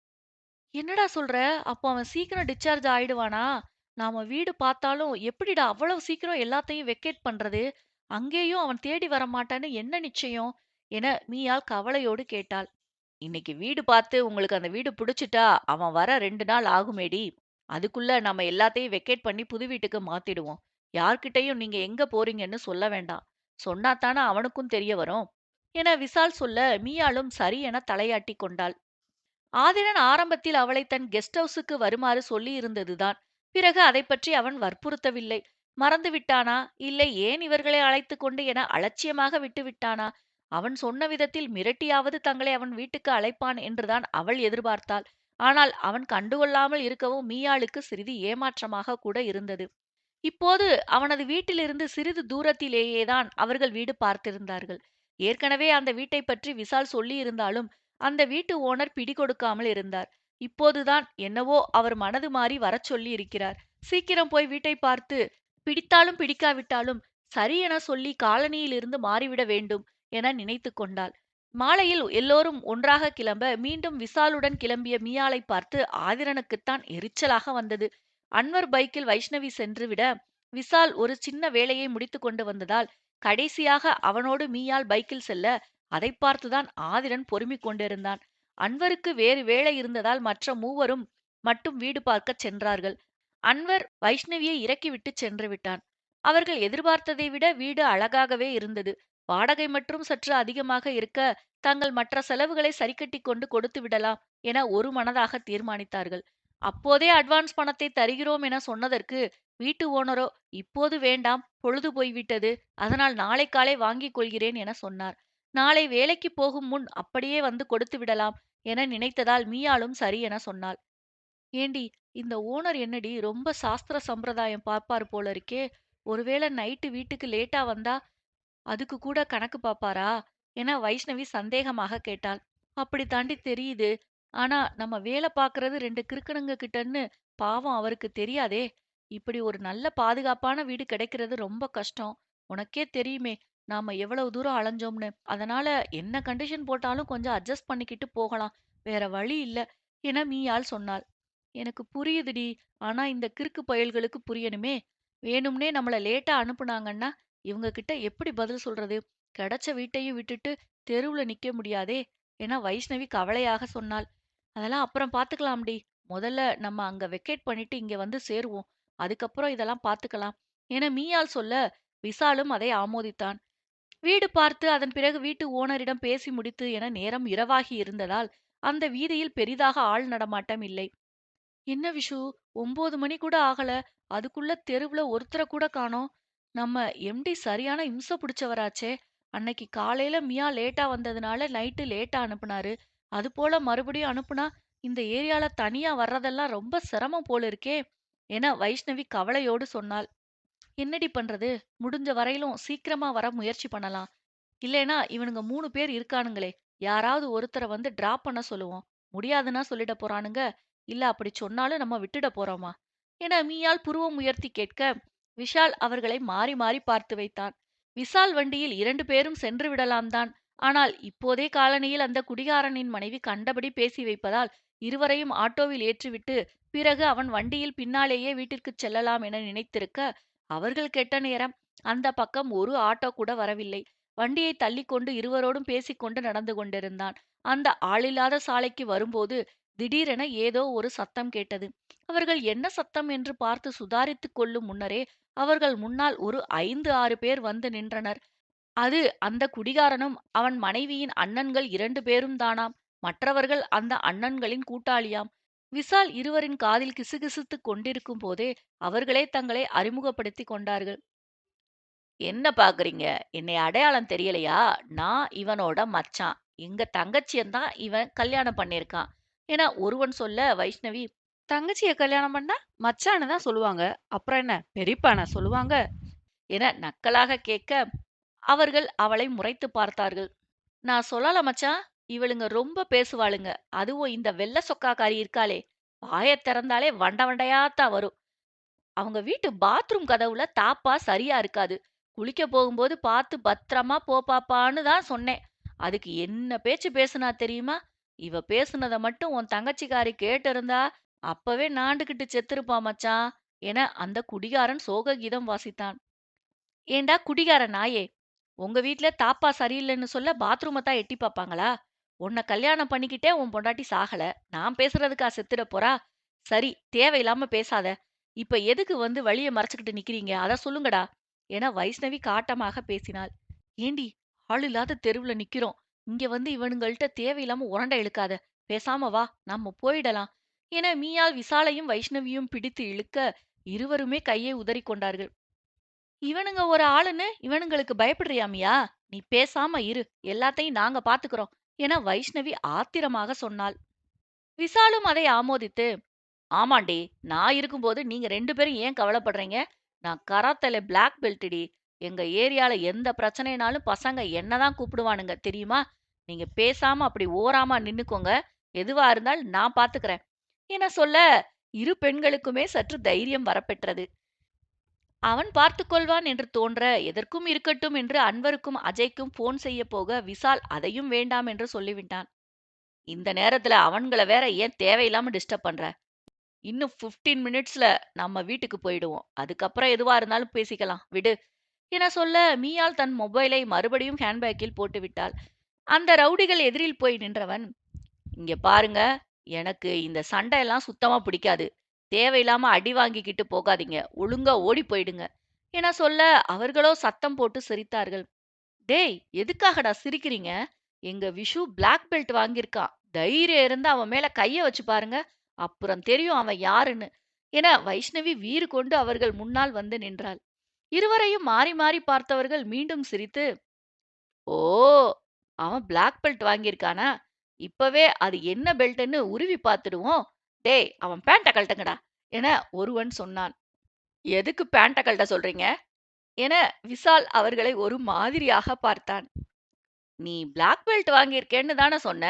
என்னடா சொல்ற? அப்போ அவன் சீக்கிரம் டிஸ்சார்ஜ் ஆயிடுவானா? நாம வீடு பார்த்தாலும் எப்படிடா அவ்வளவு சீக்கிரம் எல்லாத்தையும் வெக்கேட் பண்றது? அங்கேயும் அவன் தேடி வரமாட்டான்னு என்ன நிச்சயம்? என மீயாள் கவலையோடு கேட்டாள். இன்னைக்கு வீடு பார்த்து உங்களுக்கு அந்த வீடு பிடிச்சிட்டா அவன் வர 2 நாள் ஆகுமேடி. அதுக்குள்ள நம்ம எல்லாத்தையும் வெக்கேட் பண்ணி புது வீட்டுக்கு மாத்திடுவோம். யார்கிட்டயும் நீங்க எங்க போறீங்கன்னு சொல்ல வேண்டாம். சொன்னா தானே அவனுக்கும் தெரிய வரும் என விசால் சொல்ல மீயாளும் சரி என தலையாட்டி கொண்டாள். ஆதிரன் ஆரம்பத்தில் அவளை தன் கெஸ்ட் ஹவுஸுக்கு வருமாறு சொல்லியிருந்ததுதான். பிறகு அதைப் பற்றி அவன் வற்புறுத்தவில்லை. மறந்து விட்டானா, இல்லை ஏன் இவர்களை அழைத்துக் கொண்டு என அலட்சியமாக விட்டு விட்டானா? அவன் சொன்ன விதத்தில் மிரட்டியாவது தங்களை அவன் வீட்டுக்கு அழைப்பான் என்றுதான் அவள் எதிர்பார்த்தாள். ஆனால் அவன் கண்டுகொள்ளாமல் இருக்கவும் மீயாளுக்கு சிறிது ஏமாற்றமாக கூட இருந்தது. இப்போது அவனது வீட்டிலிருந்து சிறிது தூரத்திலேயேதான் அவர்கள் வீடு பார்த்திருந்தார்கள். ஏற்கனவே அந்த வீட்டைப் பற்றி விசால் சொல்லியிருந்தாலும் அந்த வீட்டு ஓனர் பிடிகொடுக்காமல் இருந்தார். இப்போதுதான் என்னவோ அவர் மனது மாறி வரச் சொல்லி இருக்கிறார். சீக்கிரம் போய் வீட்டை பார்த்து பிடித்தாலும் பிடிக்காவிட்டாலும் சரி என சொல்லி காலனியிலிருந்து மாறிவிட வேண்டும் என நினைத்துக் கொண்டாள். மாலையில் எல்லோரும் ஒன்றாக கிளம்ப மீண்டும் விசாலுடன் கிளம்பிய மீயாளை பார்த்து ஆதிரனுக்குத்தான் எரிச்சலாக வந்தது. அன்வர் பைக்கில் வைஷ்ணவி சென்றுவிட விசால் ஒரு சின்ன வேலையை முடித்துக் கொண்டு வந்ததால் கடைசியாக அவனோடு மீயாள் பைக்கில் செல்ல அதை பார்த்துதான் ஆதிரன் பொறுமிக் கொண்டிருந்தான். அன்வருக்கு வேறு வேலை இருந்ததால் மற்ற மூவரும் மட்டும் வீடு பார்க்கச் சென்றார்கள். அன்வர் வைஷ்ணவியை இறக்கிவிட்டு சென்று விட்டான். அவர்கள் எதிர்பார்த்ததை விட வீடு அழகாகவே இருந்தது. வாடகை மற்றும் சற்று அதிகமாக இருக்க தங்கள் மற்ற செலவுகளை சரிக்கட்டிக் கொண்டு கொடுத்து விடலாம் என ஒரு மனதாக தீர்மானித்தார்கள். அப்போதே அட்வான்ஸ் பணத்தை தருகிறோம் என சொன்னதற்கு வீட்டு ஓனரோ இப்போது வேண்டாம், பொழுது போய்விட்டது, அதனால் நாளை காலை வாங்கிக் கொள்கிறேன் என சொன்னார். நாளை வேலைக்கு போகும் முன் அப்படியே வந்து கொடுத்து விடலாம் என நினைத்ததால் மீயாளும் சரி என சொன்னாள். ஏண்டி, இந்த ஓனர் என்னடி ரொம்ப சாஸ்திர சம்பிரதாயம் பார்ப்பார் போல இருக்கே. ஒருவேளை நைட்டு வீட்டுக்கு லேட்டா வந்தா அதுக்கு கூட கணக்கு பாப்பாரா என வைஷ்ணவி சந்தேகமாக கேட்டாள். அப்படி தாண்டி தெரியுது. ஆனா நம்ம வேலை பார்க்கறது 2 கிறுக்கனுங்க கிட்டன்னு பாவம் அவருக்கு தெரியாதே. இப்படி ஒரு நல்ல பாதுகாப்பான வீடு கிடைக்கிறது ரொம்ப கஷ்டம். உனக்கே தெரியுமே நாம எவ்வளவு தூரம் அலைஞ்சோம்னு. அதனால என்ன கண்டிஷன் போட்டாலும் கொஞ்சம் அட்ஜஸ்ட் பண்ணிக்கிட்டு போகலாம். வேற வழி இல்ல என மீயாள் சொன்னாள். எனக்கு புரியுதுடி. ஆனா இந்த கிறுக்கு பயல்களுக்கு புரியணுமே. வேணும்னே நம்மள லேட்டா அனுப்புனாங்கன்னா இவங்க கிட்ட எப்படி பதில் சொல்றது? கிடைச்ச வீட்டையும் விட்டுட்டு தெருவுல நிக்க முடியாதே என வைஷ்ணவி கவலையாக சொன்னாள். அதெல்லாம் அப்புறம் பாத்துக்கலாம்டி. முதல்ல நம்ம அங்க வெக்கேட் பண்ணிட்டு இங்க வந்து சேருவோம். அதுக்கப்புறம் இதெல்லாம் பாத்துக்கலாம் என மீயாள் சொல்ல விசாலும் அதை ஆமோதித்தான். வீடு பார்த்து அதன் பிறகு வீட்டு ஓனரிடம் பேசி முடித்து என நேரம் இரவாகி இருந்ததால் அந்த வீதியில் பெரிதாக ஆள் நடமாட்டம் இல்லை. என்ன விஷு, 9 மணி கூட ஆகல. அதுக்குள்ள தெருவுல ஒருத்தர கூட காணோம். நம்ம எம்டி சரியான இம்ச பிடிச்சவராச்சே. அன்னைக்கு காலையில மியா லேட்டா வந்ததுனால நைட்டு லேட்டா அனுப்புனாரு. அது போல மறுபடியும் அனுப்புனா இந்த ஏரியால தனியா வர்றதெல்லாம் ரொம்ப சிரமம் போல இருக்கே என வைஷ்ணவி கவலையோடு சொன்னாள். என்னடி பண்றது? முடிஞ்ச வரையிலும் சீக்கிரமா வர முயற்சி பண்ணலாம். இல்லைனா இவனுங்க 3 பேர் இருக்கானுங்களே, யாராவது ஒருத்தர வந்து டிராப் பண்ண சொல்லுவோம். முடியாதுன்னா சொல்லிட போறானுங்க. இல்ல அப்படி சொன்னாலும் நம்ம விட்டுட போறோமா என மீயால் புருவம் உயர்த்தி கேட்க விஷால் அவர்களை மாறி மாறி பார்த்து வைத்தான். விசால் வண்டியில் 2 பேரும் சென்று விடலாம் தான். ஆனால் இப்போதே காலனியில் அந்த குடிகாரனின் மனைவி கண்டபடி பேசி வைப்பதால் இருவரையும் ஆட்டோவில் ஏற்றிவிட்டு பிறகு அவன் வண்டியில் பின்னாலேயே வீட்டிற்குச் செல்லலாம் என நினைத்திருக்க, அவர்கள் கெட்ட நேரம். அந்த பக்கம் ஒரு ஆட்டோ கூட வரவில்லை. வண்டியை தள்ளிக்கொண்டு இருவரோடும் பேசிக்கொண்டு நடந்து கொண்டிருந்தான். அந்த ஆளில்லாத சாலைக்கு வரும்போது திடீரென ஏதோ ஒரு சத்தம் கேட்டது. அவர்கள் என்ன சத்தம் என்று பார்த்து சுதாரித்துக் கொள்ளும் முன்னரே அவர்கள் முன்னால் ஒரு 5, 6 பேர் வந்து நின்றனர். அது அந்த குடிகாரனும் அவன் மனைவியின் அண்ணன்கள் 2 பேரும் தானாம். மற்றவர்கள் அந்த அண்ணன்களின் கூட்டாளியாம். விசால் இருவரின் காதில் கிசுகிசுத்துக் கொண்டிருக்கும் போதே அவர்களே தங்களை அறிமுகப்படுத்திக் கொண்டார்கள். என்ன பாக்குறீங்க? என்னை அடையாளம் தெரியலையா? நான் இவனோட மச்சான். எங்க தங்கச்சியத்தான் இவன் கல்யாணம் பண்ணியிருக்கான் என ஒருவன் சொல்ல, வைஷ்ணவி, தங்கச்சிய கல்யாணம் பண்ணா மச்சான்னு தான் சொல்லுவாங்க. அப்புறம் என்ன பெரியப்பானா சொல்லுவாங்க? என நக்கலாக கேட்க, அவர்கள் அவளை முறைத்து பார்த்தார்கள். நான் சொல்லல மச்சான், இவளுங்க ரொம்ப பேசுவாளுங்க. அதுவும் இந்த வெள்ள சொக்காக்காரி இருக்காளே, வாயத் திறந்தாலே வண்ட வண்டையாத்தான் வரும். அவங்க வீட்டு பாத்ரூம் கதவுல தாப்பா சரியா இருக்காது. குளிக்க போகும்போது பார்த்து பத்திரமா போ பாப்பான்னு தான் சொன்னேன். அதுக்கு என்ன பேச்சு பேசுனா தெரியுமா? இவ பேசுனத மட்டும் உன் தங்கச்சிக்காரி கேட்டிருந்தா அப்பவே நாண்டுகிட்டு செத்துருப்பா மச்சான் என அந்த குடிகாரன் சோக கீதம் வாசித்தான். ஏண்டா குடிகார நாயே, உங்க வீட்ல தாப்பா சரியில்லைன்னு சொல்ல பாத்ரூமை தான் எட்டி பார்ப்பாங்களா? உன்னை கல்யாணம் பண்ணிக்கிட்டே உன் பொண்டாட்டி சாகல. நான் பேசுறதுக்கா செத்துட போறா? சரி, தேவையில்லாம பேசாத. இப்ப எதுக்கு வந்து வழிய மறைச்சுக்கிட்டு நிக்கிறீங்க? அத சொல்லுங்கடா என வைஷ்ணவி காட்டமாக பேசினாள். ஏண்டி, ஆள் இல்லாத தெருவுல நிக்கிறோம். இங்க வந்து இவனுங்கள்ட்ட தேவையில்லாம உரண்ட இழுக்காத. பேசாம வா, நம்ம போயிடலாம் என மீயாள் விசாலையும் வைஷ்ணவியும் பிடித்து இழுக்க, இருவருமே கையை உதறிக் கொண்டார்கள். இவனுங்க ஒரு ஆளுன்னு இவனுங்களுக்கு பயப்படுறியாமியா? நீ பேசாம இரு, எல்லாத்தையும் நாங்க பாத்துக்கிறோம் என வைஷ்ணவி ஆத்திரமாக சொன்னாள். விசாலும் அதை ஆமோதித்து, ஆமாண்டி, நான் இருக்கும்போது நீங்க 2 பேரும் ஏன் கவலைப்படுறீங்க? நான் கராத்தேல பிளாக் பெல்ட்டுடி. எங்க ஏரியால எந்த பிரச்சனைனாலும் பசங்க என்னதான் கூப்பிடுவானுங்க தெரியுமா? நீங்க பேசாம அப்படி ஓராமா நின்னுக்கோங்க. எதுவா இருந்தாலும் நான் பாத்துக்கிறேன் என சொல்ல, இரு பெண்களுக்குமே சற்று தைரியம் வரப்பெற்றது. அவன் பார்த்துக்கொள்வான் என்று தோன்ற, எதற்கும் இருக்கட்டும் என்று அன்வருக்கும் அஜய்க்கும் போன் செய்ய போக, விசால் அதையும் வேண்டாம் என்று சொல்லிவிட்டான். இந்த நேரத்துல அவன்கள வேற ஏன் தேவையில்லாம டிஸ்டர்ப் பண்ற? இன்னும் 15 மினிட்ஸ்ல நம்ம வீட்டுக்கு போயிடுவோம். அதுக்கப்புறம் எதுவா இருந்தாலும் பேசிக்கலாம் விடு என சொல்ல, மீயாள் தன் மொபைலை மறுபடியும் ஹேண்ட்பேக்கில் போட்டுவிட்டாள். அந்த ரவுடிகள் எதிரில் போய் நின்றவன், இங்க பாருங்க, எனக்கு இந்த சண்டை எல்லாம் சுத்தமா பிடிக்காது. தேவையில்லாம அடி வாங்கிக்கிட்டு போகாதீங்க. ஒழுங்கா ஓடி போயிடுங்க என சொல்ல, அவர்களோ சத்தம் போட்டு சிரித்தார்கள். டேய், எதுக்காகடா சிரிக்கிறீங்க? எங்க விஷு பிளாக் பெல்ட் வாங்கியிருக்கான். தைரியம் இருந்தா அவன் மேல கைய வச்சு பாருங்க. அப்புறம் தெரியும் அவன் யாருன்னு என வைஷ்ணவி வீறு கொண்டு அவர்கள் முன்னால் வந்து நின்றாள். இருவரையும் மாறி மாறி பார்த்தவர்கள் மீண்டும் சிரித்து, ஓ, அவன் பிளாக் பெல்ட் வாங்கியிருக்கானா? இப்பவே அது என்ன பெல்ட்ன்னு உருவி பார்த்துடுவோம். டேய், அவன் பேண்ட கழட்டுங்கடா என ஒருவன் சொன்னான். எதுக்கு பேண்ட கழட்ட சொல்றீங்க என விசால் அவர்களை ஒரு மாதிரியாக பார்த்தான். நீ பிளாக் பெல்ட் வாங்கியிருக்கேன்னு தானே சொன்ன.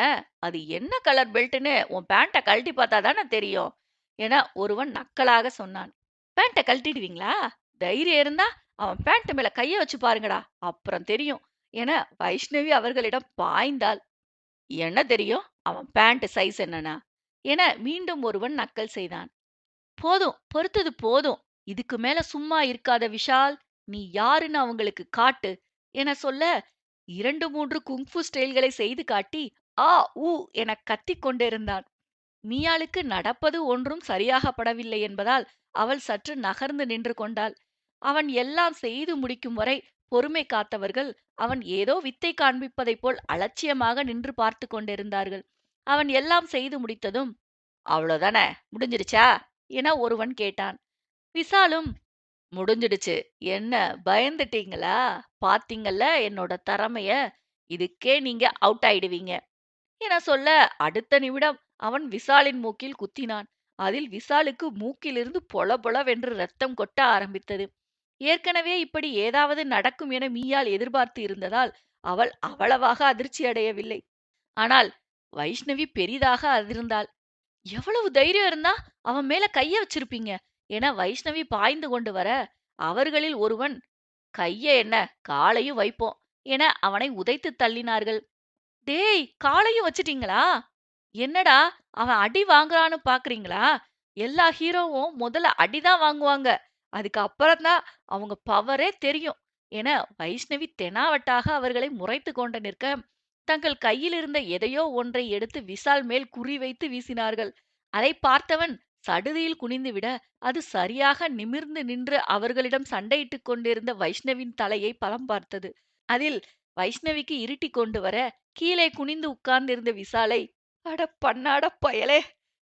அது என்ன கலர் பெல்ட்ன்னு உன் பேண்ட கழட்டி பார்த்தா தானே தெரியும் என ஒருவன் நக்கலாக சொன்னான். பேண்ட கழட்டிடுவீங்களா? தைரியம் இருந்தா அவன் பேண்ட் மேல கைய வச்சு பாருங்கடா, அப்புறம் தெரியும் என வைஷ்ணவி அவர்களிடம் பாய்ந்தாள். என்ன தெரியும் அவன் பேண்ட் சைஸ் என்னன்னா என மீண்டும் ஒருவன் நக்கல் செய்தான். போதும், பொறுத்தது போதும். இதுக்கு மேல சும்மா இருக்காத விஷால். நீ யாருன்னு அவங்களுக்கு காட்டு என சொல்ல, 2, 3 குங்ஃபு ஸ்டைல்களை செய்து காட்டி, ஆ ஊ என கத்திக் கொண்டிருந்தான். மீயாளுக்கு நடப்பது ஒன்றும் சரியாக படவில்லை என்பதால் அவள் சற்று நகர்ந்து நின்று கொண்டாள். அவன் எல்லாம் செய்து முடிக்கும் வரை பொறுமை காத்தவர்கள் அவன் ஏதோ வித்தை காண்பிப்பதைப் போல் அலட்சியமாக நின்று பார்த்து கொண்டிருந்தார்கள். அவன் எல்லாம் செய்து முடித்ததும், அவ்வளோதானே, முடிஞ்சிடுச்சா என ஒருவன் கேட்டான். விசாலும், முடிஞ்சிடுச்சு. என்ன, பயந்துட்டீங்களா? பாத்தீங்கல்ல என்னோட திறமைய. இதுக்கே நீங்க அவுட் ஆயிடுவீங்க என சொல்ல, அடுத்த நிமிடம் அவன் விசாலின் மூக்கில் குத்தினான். அதில் விசாலுக்கு மூக்கிலிருந்து பொல பொலவென்று ரத்தம் கொட்ட ஆரம்பித்தது. ஏற்கனவே இப்படி ஏதாவது நடக்கும் என மீயால் எதிர்பார்த்து இருந்ததால் அவள் அவ்வளவாக அதிர்ச்சி அடையவில்லை. ஆனால் வைஷ்ணவி பெரிதாக அதிர்ந்தாள். எவ்வளவு தைரியம் இருந்தா அவன் மேல கைய வச்சிருப்பீங்க என வைஷ்ணவி பாய்ந்து கொண்டு வர, அவர்களில் ஒருவன், கைய என்ன, காலையும் வைப்போம் என அவனை உதைத்து தள்ளினார்கள். டேய், காலையும் வச்சிட்டீங்களா? என்னடா அவன் அடி வாங்குறான்னு பாக்குறீங்களா? எல்லா ஹீரோவும் முதல்ல அடிதான் வாங்குவாங்க. அதுக்கு அப்புறம்தான் அவங்க பவரே தெரியும் என வைஷ்ணவி தெனாவட்டாக அவர்களை முறைத்து கொண்டு நிற்க, தங்கள் கையில் இருந்த எதையோ ஒன்றை எடுத்து விசால் மேல் குறிவைத்து வீசினார்கள். அதை பார்த்தவன் சடுதியில் குனிந்துவிட, அது சரியாக நிமிர்ந்து நின்று அவர்களிடம் சண்டையிட்டுக் கொண்டிருந்த வைஷ்ணவின் தலையை பலம் பார்த்தது. அதில் வைஷ்ணவிக்கு இருட்டிக் கொண்டு வர, கீழே குனிந்து உட்கார்ந்திருந்த விசாலை, "அட பண்ணாட பயலே!"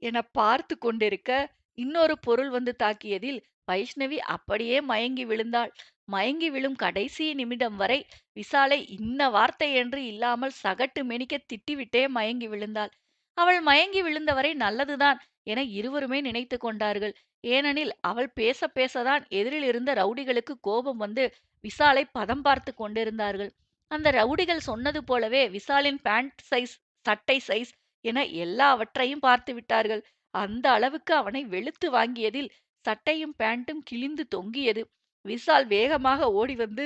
என பார்த்து கொண்டிருக்க, இன்னொரு பொருள் வந்து தாக்கியதில் வைஷ்ணவி அப்படியே மயங்கி விழுந்தாள். மயங்கி விழும் கடைசி நிமிடம் வரை விசாலை இன்ன வார்த்தை என்று இல்லாமல் சகட்டு மெனிக்க திட்டிவிட்டே மயங்கி விழுந்தாள். அவள் மயங்கி விழுந்தவரை நல்லதுதான் என இருவருமே நினைத்து கொண்டார்கள். ஏனெனில் அவள் பேச பேசதான் எதிரில் இருந்த ரவுடிகளுக்கு கோபம் வந்து விசாலை பதம் பார்த்து கொண்டிருந்தார்கள். அந்த ரவுடிகள் சொன்னது போலவே விசாலின் பேண்ட் சைஸ், சட்டை சைஸ் என எல்லாவற்றையும் பார்த்து விட்டார்கள். அந்த அளவுக்கு அவனை வெளுத்து வாங்கியதில் சட்டையும் பேண்ட்டும் கிழிந்து தொங்கியது. விசால் வேகமாக ஓடி வந்து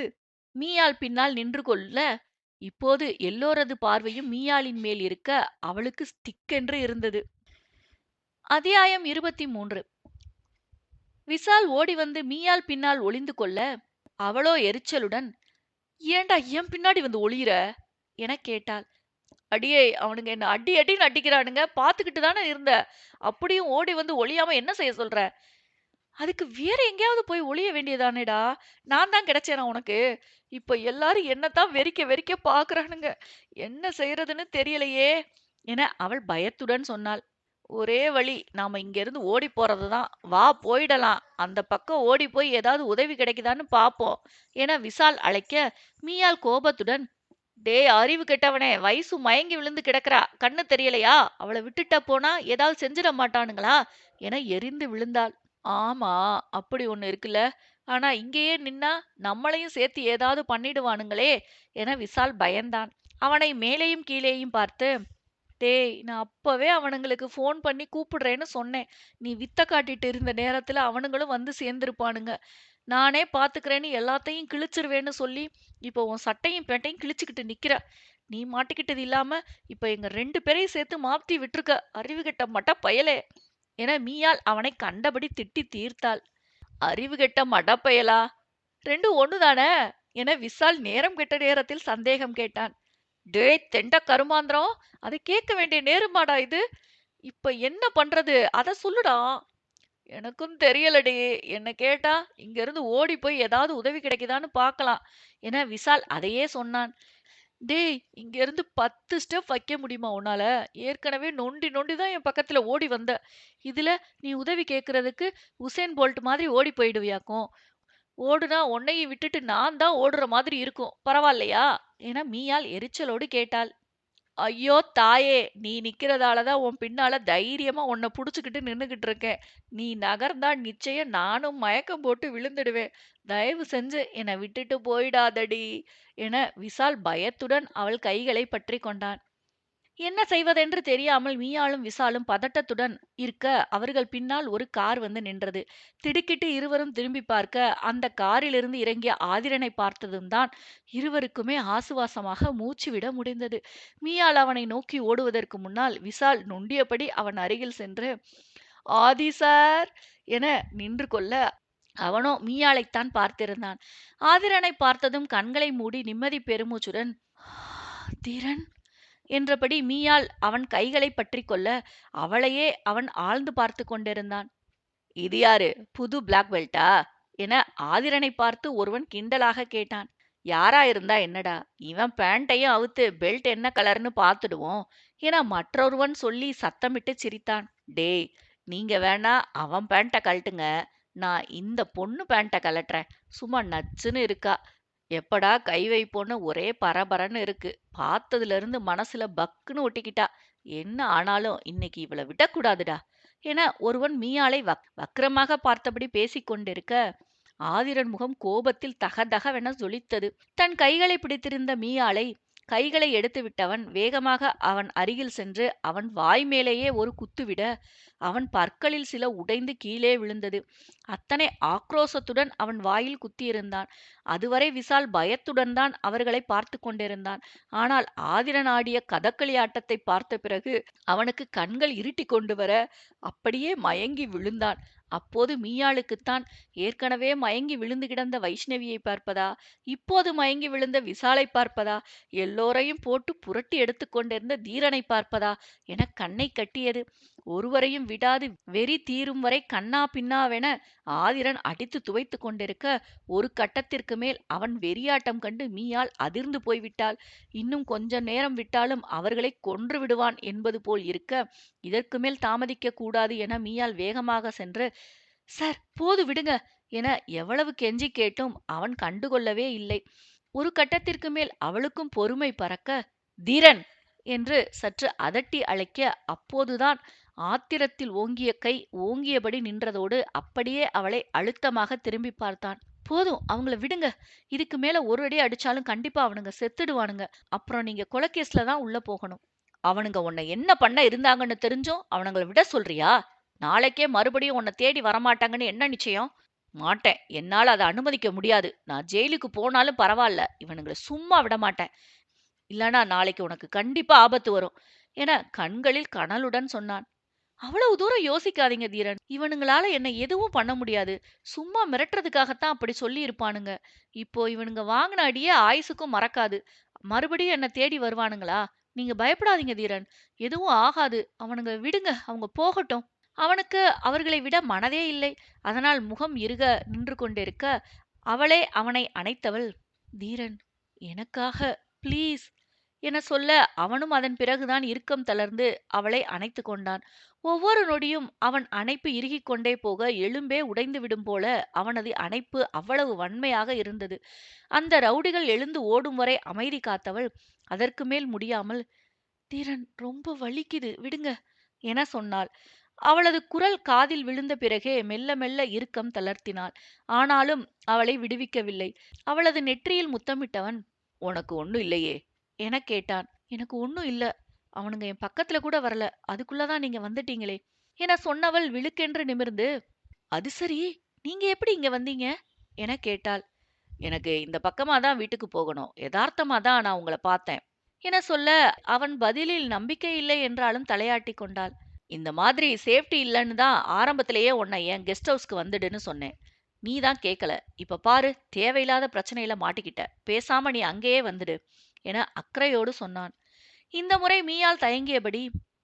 மீயாள் பின்னால் நின்று கொள்ள, இப்போது எல்லோரது பார்வையும் மீயாளின் மேல் இருக்க அவளுக்கு திக்கென்று இருந்தது. அத்தியாயம் 23. விசால் ஓடி வந்து மீயாள் பின்னால் ஒளிந்து கொள்ள, அவளோ எரிச்சலுடன், "ஏன்டா என் பின்னாடி வந்து ஒளியிற?" என கேட்டாள். "அடியே, அவனுங்க என்ன அடி அடின்னு அடிக்கிறானுங்க, பார்த்துக்கிட்டு தானே இருந்த. அப்படியும் ஓடி வந்து ஒளியாம என்ன செய்ய சொல்ற?" "அதுக்கு வேற எங்கேயாவது போய் ஒளிய வேண்டியதானேடா. நான் தான் கிடைச்சேனா உனக்கு? இப்ப எல்லாரும் என்னத்தான் வெறிக்க வெறிக்க பார்க்கறானுங்க. என்ன செய்யறதுன்னு தெரியலையே" என அவள் பயத்துடன் சொன்னாள். "ஒரே வழி, நாம இங்கிருந்து ஓடி போறதுதான். வா போயிடலாம். அந்த பக்கம் ஓடி போய் ஏதாவது உதவி கிடைக்குதான்னு பாப்போம்" என விசால் அழைக்க, மீயாள் கோபத்துடன், "டேய் அறிவு கெட்டவனே, வயசு மயங்கி விழுந்து கிடக்குறா, கண்ணு தெரியலையா? அவளை விட்டுட்ட போனா ஏதாவது செஞ்சிட மாட்டானுங்களா?" என எரிந்து விழுந்தாள். "ஆமா, அப்படி ஒண்ணு இருக்குல்ல. ஆனா இங்கேயே நின்னா நம்மளையும் சேர்த்து ஏதாவது பண்ணிடுவானுங்களே" என விசால் பயந்தான். அவனை மேலேயும் கீழேயும் பார்த்து, "டேய், நான் அப்பவே அவனுங்களுக்கு ஃபோன் பண்ணி கூப்பிடுறேன்னு சொன்னேன். நீ வித்த காட்டிட்டு இருந்த நேரத்துல அவனுங்களும் வந்து சேர்ந்திருப்பானுங்க. நானே பாத்துக்கிறேன்னு எல்லாத்தையும் கிழிச்சிருவேன்னு சொல்லி, இப்போ உன் சட்டையும் பேண்ட்டையும் கிழிச்சுக்கிட்டு நிக்கிற. நீ மாட்டிக்கிட்டது இல்லாம, இப்ப எங்க 2 பேரையும் சேர்த்து மாட்டி விட்டுருக்க. அறிவுகெட்ட மட்ட பயலே" என மீயாள் அவனை கண்டபடி திட்டி தீர்த்தாள். "அறிவுகெட்ட மடப்பயலா? 2ம் ஒண்ணுதானே?" என விசால் நேரம் கெட்ட நேரத்தில் சந்தேகம் கேட்டான். "டேய் தெண்ட கருமாந்திரம், அதை கேட்க வேண்டிய நேரமாடா இது? இப்ப என்ன பண்றது? அத சொல்லுடா." "எனக்கும் தெரியலடி. என்ன கேட்டா, இங்கிருந்து ஓடி போய் ஏதாவது உதவி கிடைக்குதான்னு பார்க்கலாம்" என விசால் அதையே சொன்னான். "டேய், இங்கிருந்து 10 ஸ்டெப் வைக்க முடியுமா உன்னால? ஏற்கனவே நொண்டி நொண்டி தான் என் பக்கத்துல ஓடி வந்த. இதுல நீ உதவி கேட்கறதுக்கு உசேன் போல்ட் மாதிரி ஓடி போயிடுவியாக்கும். ஓடுனா உன்னையும் விட்டுட்டு நான் தான் ஓடுற மாதிரி இருக்கும். பரவாயில்லையா?" என மீயாள் எரிச்சலோடு கேட்டாள். "ஐயோ தாயே! நீ நிக்கிறதால தான் உன் பின்னால தைரியமா உன்னை புடிச்சுக்கிட்டு நின்னுகிட்டு இருக்கேன். நீ நகர்ந்தா நிச்சயம் நானும் மயக்கம் போட்டு விழுந்துடுவேன். தயவு செஞ்சு என்னை விட்டுட்டு போயிடாதடி" என விசால் பயத்துடன் அவள் கைகளை பற்றிக் கொண்டான். என்ன செய்வதென்று தெரியாமல் மீயாளும் விசாலும் பதட்டத்துடன் இருக்க, அவர்கள் பின்னால் ஒரு கார் வந்து நின்றது. திடுக்கிட்டு இருவரும் திரும்பி பார்க்க, அந்த காரிலிருந்து இறங்கிய ஆதிரனை பார்த்ததும் தான் இருவருக்குமே ஆசுவாசமாக மூச்சு விட முடிந்தது. மீயாள் அவனை நோக்கி ஓடுவதற்கு முன்னால் விசால் நொண்டியபடி அவன் அருகில் சென்று, "ஆதி சார்" என நின்று கொள்ள, அவனோ மீயாளைத்தான் பார்த்திருந்தான். ஆதிரனை பார்த்ததும் கண்களை மூடி நிம்மதி பெருமூச்சுடன், "ஆதிரன்" என்றபடி மீயாள் அவன் கைகளைப் பற்றிக் கொள்ள, அவளையே அவன் ஆழ்ந்து பார்த்து கொண்டிருந்தான். "இது யாரு? புது பிளாக் பெல்ட்டா?" என ஆதிரனை பார்த்து ஒருவன் கிண்டலாக கேட்டான். "யாரா இருந்தா என்னடா? இவன் பேண்ட்டையும் அவுத்து பெல்ட் என்ன கலர்னு பார்த்துடுவோம்" என மற்றொருவன் சொல்லி சத்தமிட்டு சிரித்தான். "டேய், நீங்க வேணா அவன் பேண்ட்ட கழட்டுங்க. நான் இந்த பொண்ணு பேண்ட்ட கழட்டுறேன். சும்மா நச்சுன்னு இருக்கா. எப்படா கை வைப்போன்னு ஒரே பரபரன்னு இருக்கு. பார்த்ததுல இருந்து மனசுல பக்குன்னு ஒட்டிக்கிட்டா. என்ன ஆனாலும் இன்னைக்கு இவள விடக்கூடாதுடா" என ஒருவன் மீயாளை வக்கிரமாக பார்த்தபடி பேசிக் கொண்டிருக்க, ஆதிரன் முகம் கோபத்தில் தகதகவென ஜொலித்தது. தன் கைகளை பிடித்திருந்த மீயாளை கைகளை எடுத்து விட்டவன் வேகமாக அவன் அருகில் சென்று அவன் வாய் மேலேயே ஒரு குத்துவிட அவன் பற்களில் சில உடைந்து கீழே விழுந்தது. அத்தனை ஆக்ரோசத்துடன் அவன் வாயில் குத்தியிருந்தான். அதுவரை விசால் பயத்துடன் தான் அவர்களை பார்த்து கொண்டிருந்தான். ஆனால் ஆதிரன் ஆடிய கதகளி ஆட்டத்தை பார்த்த பிறகு அவனுக்கு கண்கள் இருட்டி கொண்டு வர அப்படியே மயங்கி விழுந்தான். அப்போது மீயாளுக்குத்தான் ஏற்கனவே மயங்கி விழுந்து கிடந்த வைஷ்ணவியை பார்ப்பதா, இப்போது மயங்கி விழுந்த விசாலை பார்ப்பதா, எல்லோரையும் போட்டு புரட்டி எடுத்துக் கொண்டிருந்த தீரனை பார்ப்பதா என கண்ணை கட்டியது. ஒருவரையும் விடாது வெறி தீரும் வரை கண்ணா பின்னாவென ஆதிரன் அடித்து துவைத்து கொண்டிருக்க, ஒரு கட்டத்திற்கு மேல் அவன் வெறியாட்டம் கண்டு மீயாள் அதிர்ந்து போய்விட்டாள். இன்னும் கொஞ்ச நேரம் விட்டாலும் அவர்களை கொன்று விடுவான் என்பது போல் இருக்க, இதற்கு மேல் தாமதிக்க கூடாது என மீயாள் வேகமாக சென்று, சார் போது விடுங்க என எவ்வளவு கெஞ்சி கேட்டும் அவன் கண்டுகொள்ளவே இல்லை. ஒரு கட்டத்திற்கு மேல் அவளுக்கும் பொறுமை பறக்க, தீரன் என்று சற்று அதட்டி அழைக்க, அப்போதுதான் ஆத்திரத்தில் ஓங்கிய கை ஓங்கியபடி நின்றதோடு அப்படியே அவளை அழுத்தமாக திரும்பி பார்த்தான். போதும் அவங்கள விடுங்க. இதுக்கு மேல ஒரு அடி அடிச்சாலும் கண்டிப்பா அவனுங்க செத்துடுவானுங்க. அப்புறம் நீங்க கொலைகேஸ்ல தான் உள்ள போகணும். அவனுங்க உன்னை என்ன பண்ண இருந்தாங்கன்னு தெரிஞ்சும் அவனுங்களை விட சொல்றியா? நாளைக்கே மறுபடியும் உன்னை தேடி வரமாட்டாங்கன்னு என்ன நிச்சயம்? மாட்டேன். என்னால அதை அனுமதிக்க முடியாது. நான் ஜெயிலுக்கு போனாலும் பரவாயில்ல. இவனுங்களை சும்மா விட மாட்டேன். இல்லனா நாளைக்கு உனக்கு கண்டிப்பா ஆபத்து வரும் என கண்களில் கனலுடன் சொன்னான். அவ்வளவு தூரம் யோசிக்காதீங்க தீரன். இவனுங்களால என்ன எதுவும் பண்ண முடியாது. சும்மா மிரட்டுறதுக்காகத்தான் அப்படி சொல்லி இருப்பானுங்க. இப்போ இவனுங்க வாங்கின அடியே ஆயுசுக்கும் மறக்காது. மறுபடியும் என்ன தேடி வருவானுங்களா? நீங்க பயப்படாதீங்க தீரன். எதுவும் ஆகாது. அவனுங்க விடுங்க. அவங்க போகட்டும். அவனுக்கு அவர்களை விட மனதே இல்லை. அதனால் முகம் இறுக நின்று கொண்டிருக்க, அவளே அவனை அணைத்தவள், தீரன் எனக்காக ப்ளீஸ் என சொல்ல, அவனும் அதன் பிறகுதான் இறுக்கம் தளர்ந்து அவளை அணைத்து கொண்டான். ஒவ்வொரு நொடியும் அவன் அணைப்பு இறுகிக் கொண்டே போக எலும்பே உடைந்து விடும் போல அவனது அணைப்பு அவ்வளவு வன்மையாக இருந்தது. அந்த ரவுடிகள் எழுந்து ஓடும் வரை அமைதி காத்தவள் அதற்கு மேல் முடியாமல், தீரன் ரொம்ப வலிக்குது விடுங்க என சொன்னாள். அவளது குரல் காதில் விழுந்த பிறகே மெல்ல மெல்ல இறுக்கம் தளர்த்தினாள். ஆனாலும் அவளை விடுவிக்கவில்லை. அவளது நெற்றியில் முத்தமிட்டவன், உனக்கு ஒண்ணும் இல்லையே என கேட்டான். எனக்கு ஒண்ணும் இல்ல. அவனுங்க என் பக்கத்துல கூட வரல. அதுக்குள்ளதான் நீங்க வந்துட்டீங்களே என சொன்னவள் விழுக்கென்று நிமிர்ந்து, அது சரி, நீங்க எப்படி இங்க வந்தீங்க என கேட்டாள். எனக்கு இந்த பக்கமா தான் வீட்டுக்கு போகணும். யதார்த்தமா தான் நான் உங்களை பார்த்தேன் என சொல்ல, அவன் பதிலில் நம்பிக்கை இல்லை என்றாலும் தலையாட்டி கொண்டாள். இந்த மாதிரி சேஃப்டி இல்லைன்னு தான் ஆரம்பத்திலேயே உன்னை என் கெஸ்ட் ஹவுஸ்க்கு வந்துடுன்னு சொன்னேன். நீ தான் கேட்கல. இப்ப பாரு, தேவையில்லாத பிரச்சனையில மாட்டிக்கிட்ட. பேசாம நீ அங்கேயே வந்துடு என அக்கறையோடு சொன்னான். இந்த முறை மீயால் தயங்கியபடி,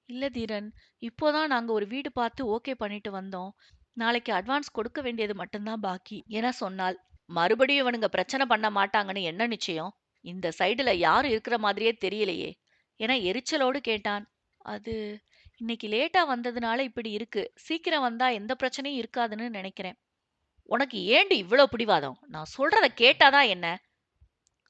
இல்ல தீரன், இப்போதான் நாங்க ஒரு வீடு பார்த்து ஓகே பண்ணிட்டு வந்தோம். நாளைக்கு அட்வான்ஸ் கொடுக்க வேண்டியது மட்டும்தான் பாக்கி என சொன்னாள். மறுபடியும் இவனுங்க பிரச்சனை பண்ண மாட்டாங்கன்னு என்ன நிச்சயம்? இந்த சைடுல யாரும் இருக்கிற மாதிரியே தெரியலையே என எரிச்சலோடு கேட்டான். அது இன்னைக்கு லேட்டா வந்ததுனால இப்படி இருக்கு. சீக்கிரம் வந்தா எந்த பிரச்சனையும் இருக்காதுன்னு நினைக்கிறேன். உனக்கு ஏண்டி இவ்ளோ பிடிவாதம்? நான் சொல்றத கேட்டாதான் என்ன?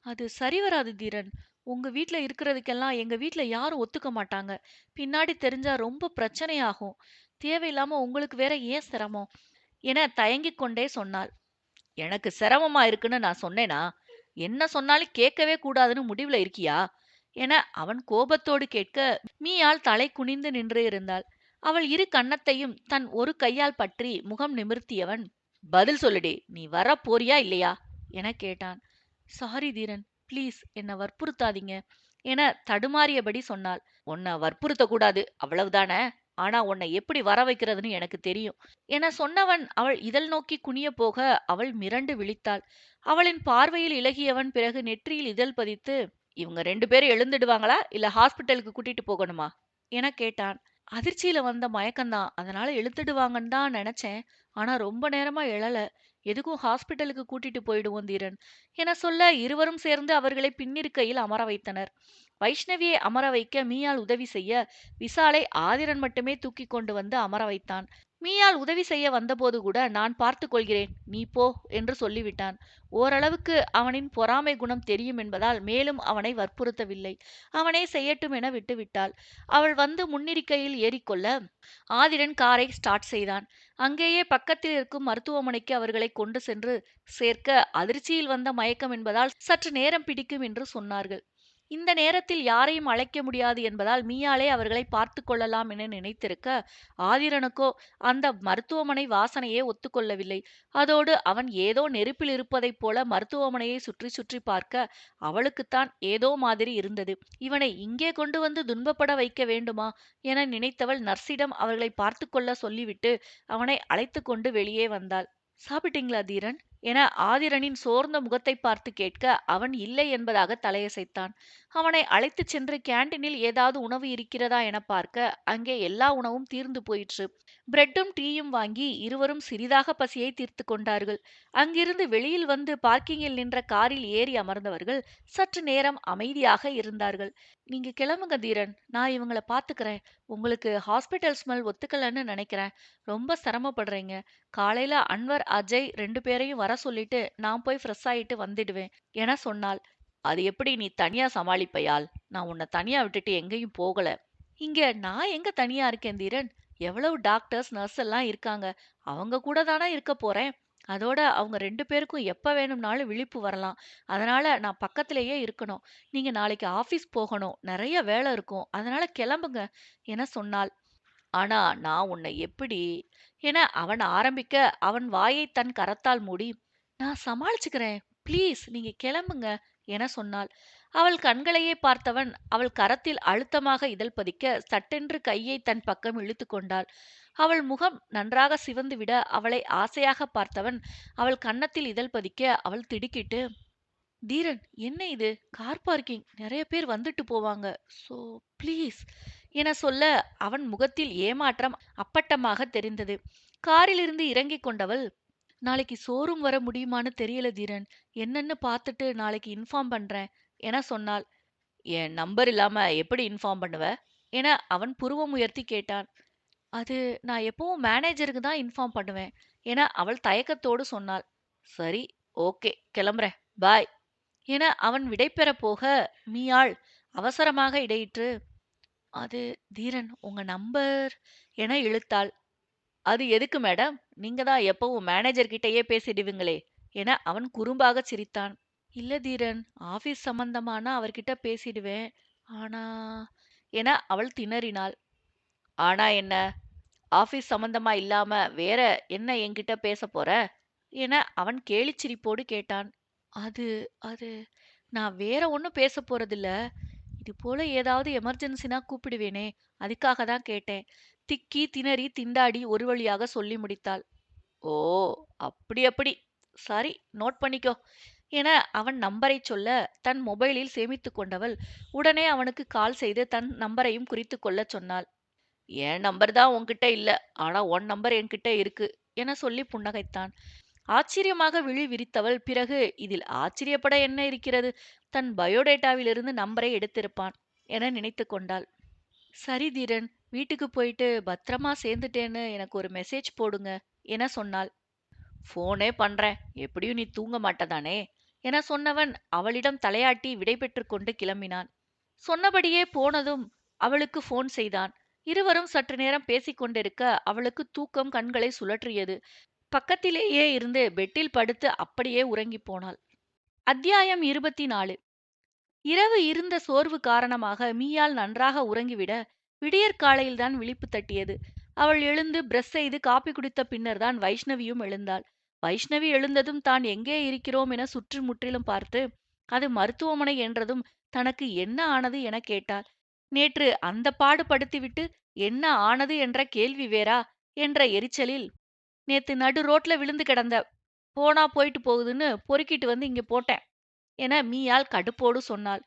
அது சரி வராது தீரன். உங்க வீட்ல இருக்கிறதுக்கெல்லாம் எங்க வீட்ல யாரும் ஒத்துக்க மாட்டாங்க. பின்னாடி தெரிஞ்சா ரொம்ப பிரச்சனையாகும். தேவையில்லாம உங்களுக்கு வேற ஏன் சிரமம் என தயங்கிக் கொண்டே சொன்னாள். எனக்கு சிரமமா இருக்குன்னு நான் சொன்னேனா? என்ன சொன்னாலும் கேட்கவே கூடாதுன்னு முடிவுல இருக்கியா என அவன் கோபத்தோடு கேட்க, மீயாள் தலை குனிந்து நின்று இருந்தாள். அவள் இரு கன்னத்தையும் தன் ஒரு கையால் பற்றி முகம் நிமிர்த்தியவன், பதில் சொல்லுடி, நீ வர போறியா இல்லையா என கேட்டான். சாரி தீரன், ப்ளீஸ் என்ன வற்புறுத்தாதீங்க என தடுமாறியபடி சொன்னாள். உன்னை வற்புறுத்த கூடாது அவ்வளவுதானே. ஆனா உன்னை எப்படி வர வைக்கிறதுன்னு எனக்கு தெரியும் என சொன்னவன் அவள் இதழ் நோக்கி குனிய போக அவள் மிரண்டு விழித்தாள். அவளின் பார்வையில் இளகியவன் பிறகு நெற்றியில் இதழ் பதித்து, இவங்க 2 பேரும் எழுந்துடுவாங்களா இல்ல ஹாஸ்பிட்டலுக்கு கூட்டிட்டு போகணுமா என கேட்டான். அதிர்ச்சியில வந்த மயக்கம்தான், அதனால எழுத்துடுவாங்கன்னு தான் நினைச்சேன். ஆனா ரொம்ப நேரமா எழல. எதுக்கும் ஹாஸ்பிட்டலுக்கு கூட்டிட்டு போயிடுவோம் தீரன் என சொல்ல, இருவரும் சேர்ந்து அவர்களை பின்னிருக்கையில் அமர வைத்தனர். வைஷ்ணவியை அமர வைக்க மீயாள் உதவி செய்ய, விசாலை ஆதிரன் மட்டுமே தூக்கி கொண்டு வந்து அமர வைத்தான். மீயாள் உதவி செய்ய வந்தபோது கூட, நான் பார்த்துக் கொள்கிறேன், நீ போ என்று சொல்லிவிட்டான். ஓரளவுக்கு அவனின் பொறாமை குணம் தெரியும் என்பதால் மேலும் அவனை வற்புறுத்தவில்லை. அவனே செய்யட்டும் என விட்டுவிட்டாள். அவள் வந்து முன்னிருக்கையில் ஏறிக்கொள்ள, ஆதிரன் காரை ஸ்டார்ட் செய்தான். அங்கேயே பக்கத்தில் இருக்கும் மருத்துவமனைக்கு அவர்களை கொண்டு சென்று சேர்க்க, அதிர்ச்சியில் வந்த மயக்கம் என்பதால் சற்று நேரம் பிடிக்கும் என்று சொன்னார்கள். இந்த நேரத்தில் யாரையும் அழைக்க முடியாது என்பதால் மீயாளே அவர்களை பார்த்து கொள்ளலாம் என நினைத்திருக்க, ஆதிரனுக்கோ அந்த மருத்துவமனை வாசனையே ஒத்துக்கொள்ளவில்லை. அதோடு அவன் ஏதோ நெருப்பில் இருப்பதைப் போல மருத்துவமனையை சுற்றி சுற்றி பார்க்க அவளுக்குத்தான் ஏதோ மாதிரி இருந்தது. இவனை இங்கே கொண்டு வந்து துன்பப்பட வைக்க வேண்டுமா என நினைத்தவள் நர்ஸிடம் அவர்களை பார்த்து கொள்ள சொல்லிவிட்டு அவனை அழைத்து கொண்டு வெளியே வந்தாள். சாப்பிட்டீங்களா தீரன் என ஆதிரனின் சோர்ந்த முகத்தை பார்த்து கேட்க அவன் இல்லை என்பதாக தலையசைத்தான். அவனை அழைத்துச் சென்று கேண்டீனில் ஏதாவது உணவு இருக்கிறதா என பார்க்க அங்கே எல்லா உணவும் தீர்ந்து போயிற்று. பிரெட்டும் டீயும் வாங்கி இருவரும் சிறிதாக பசியை தீர்த்து கொண்டார்கள். அங்கிருந்து வெளியில் வந்து பார்க்கிங்கில் நின்ற காரில் ஏறி அமர்ந்தவர்கள் சற்று நேரம் அமைதியாக இருந்தார்கள். நீங்க கிளம்புங்க தீரன், நான் இவங்கள பாத்துக்கிறேன். உங்களுக்கு ஹாஸ்பிட்டல் ஸ்மெல் ஒத்துக்கலன்னு நினைக்கிறேன். ரொம்ப சிரமப்படுறீங்க. காலையில அன்வர், அஜய் 2 பேரையும் வர சொல்லிட்டு நான் போய் ஃப்ரெஷ் ஆயிட்டு வந்துடுவேன் என சொன்னாள். அது எப்படி நீ தனியா சமாளிப்பையால்? நான் உன்னை தனியா விட்டுட்டு எங்கேயும் போகல. இங்க நான் எங்க தனியா இருக்கேன் தீரன்? எவ்வளவு டாக்டர்ஸ், நர்ஸ் எல்லாம் இருக்காங்க. அவங்க கூட தானே இருக்க போறேன். அதோட அவங்க 2 பேருக்கும் எப்ப வேணும்னாலும் விழிப்பு வரலாம். அதனால நான் பக்கத்திலேயே இருக்கணும். நீங்க நாளைக்கு ஆபீஸ் போகணும். நிறைய வேலை இருக்கும். அதனால கிளம்புங்க என சொன்னாள். ஆனா நான் உன்னை எப்படி என அவன் ஆரம்பிக்க அவன் வாயை தன் கரத்தால் மூடி, நான் சமாளிச்சுக்கிறேன். ப்ளீஸ் நீங்க கிளம்புங்க என சொன்னாள். அவள் கண்களையே பார்த்தவன் அவள் கரத்தில் அழுத்தமாக இதழ் பதிக்க சட்டென்று கையை தன் பக்கம் இழுத்து கொண்டாள். அவள் முகம் நன்றாக சிவந்துவிட அவளை ஆசையாக பார்த்தவன் அவள் கன்னத்தில் இதழ் பதிக்க அவள் திடுக்கிட்டு, தீரன் என்ன இது? Car parking. நிறைய பேர் வந்துட்டு போவாங்க. சோ ப்ளீஸ் என சொல்ல அவன் முகத்தில் ஏமாற்றம் அப்பட்டமாக தெரிந்தது. காரிலிருந்து இறங்கிக் கொண்டவள், நாளைக்கு ஷோரூம் வர முடியுமான்னு தெரியல தீரன். என்னன்னு பார்த்துட்டு நாளைக்கு இன்ஃபார்ம் பண்றேன் என சொன்னாள். என் நம்பர் இல்லாம எப்படி இன்ஃபார்ம் பண்ணுவ என அவன் புருவம் உயர்த்தி கேட்டான். அது நான் எப்பவும் மேனேஜருக்கு தான் இன்ஃபார்ம் பண்ணுவேன் என அவள் தயக்கத்தோடு சொன்னாள். சரி, ஓகே, கிளம்புறேன், பாய் என அவன் விடைபெறப் போக மீயாள் அவசரமாக இடையிற்று. அது தீரன் உங்க நம்பர் என இழுத்தாள். அது எதுக்கு மேடம்? நீங்க தான் எப்பவும் மேனேஜர் கிட்டயே பேசிடுவீங்களே என அவன் குறும்பாக சிரித்தான். இல்ல தீரன், ஆபீஸ் சம்பந்தமானா அவர்கிட்ட பேசிடுவேன். ஆனா என அவள் திணறினாள். ஆனா என்ன? ஆபீஸ் சம்பந்தமா இல்லாம வேற என்ன என்கிட்ட பேச போற என அவன் கேலிச் சிரிப்போடு கேட்டான். அது அது நான் வேற ஒன்னும் பேச போறதில்ல. இது போல ஏதாவது எமர்ஜென்சினா கூப்பிடுவேனே, அதுக்காக தான் கேட்டேன். திக்கி திணறி திண்டாடி ஒரு வழியாக சொல்லி முடித்தாள். ஓ, அப்படி அப்படி. சரி, நோட் பண்ணிக்கோ என அவன் நம்பரை சொல்ல தன் மொபைலில் சேமித்து கொண்டவள் உடனே அவனுக்கு கால் செய்து தன் நம்பரையும் குறித்து கொள்ளச் சொன்னாள். என் நம்பர் தான் உன்கிட்ட இல்ல, ஆனா உன் நம்பர் என்கிட்ட இருக்கு என சொல்லி புன்னகைத்தான். ஆச்சரியமாக விழி விரித்தவள் பிறகு இதில் ஆச்சரியப்பட என்ன இருக்கிறது, தன் பயோடேட்டாவிலிருந்து நம்பரை எடுத்திருப்பான் என நினைத்து கொண்டாள். சரி தீரன், வீட்டுக்கு போயிட்டு பத்திரமா சேர்ந்துட்டேன்னு எனக்கு ஒரு மெசேஜ் போடுங்க என சொன்னாள். போனே பண்றேன், எப்படியும் நீ தூங்க மாட்டதானே என சொன்னவன் அவளிடம் தலையாட்டி விடைபெற்று கொண்டு கிளம்பினான். சொன்னபடியே போனதும் அவளுக்கு போன் செய்தான். இருவரும் சற்று நேரம் பேசிக் கொண்டிருக்க அவளுக்கு தூக்கம் கண்களை சுழற்றியது. பக்கத்திலேயே இருந்து பெட்டில் படுத்து அப்படியே உறங்கிப் போனாள். அத்தியாயம் 24. இரவு இருந்த சோர்வு காரணமாக மீயால் நன்றாக உறங்கிவிட விடியற்காலையில்தான் விழிப்பு தட்டியது. அவள் எழுந்து பிரஷ் செய்து காப்பி குடித்த பின்னர்தான் வைஷ்ணவியும் எழுந்தாள். வைஷ்ணவி எழுந்ததும் தான் எங்கே இருக்கிறோம் என சுற்றி முற்றிலும் பார்த்து அது மருத்துவமனை என்றதும் தனக்கு என்ன ஆனது என கேட்டாள். நேற்று அந்த பாடு படுத்திவிட்டு என்ன ஆனது என்ற கேள்வி வேறா என்ற எரிச்சலில், நேத்து நடு ரோட்ல விழுந்து கிடந்த, போனா போயிட்டு போகுதுன்னு பொறுக்கிட்டு வந்து இங்க போட்டேன் என மீயாள் கடுப்போடு சொன்னாள்.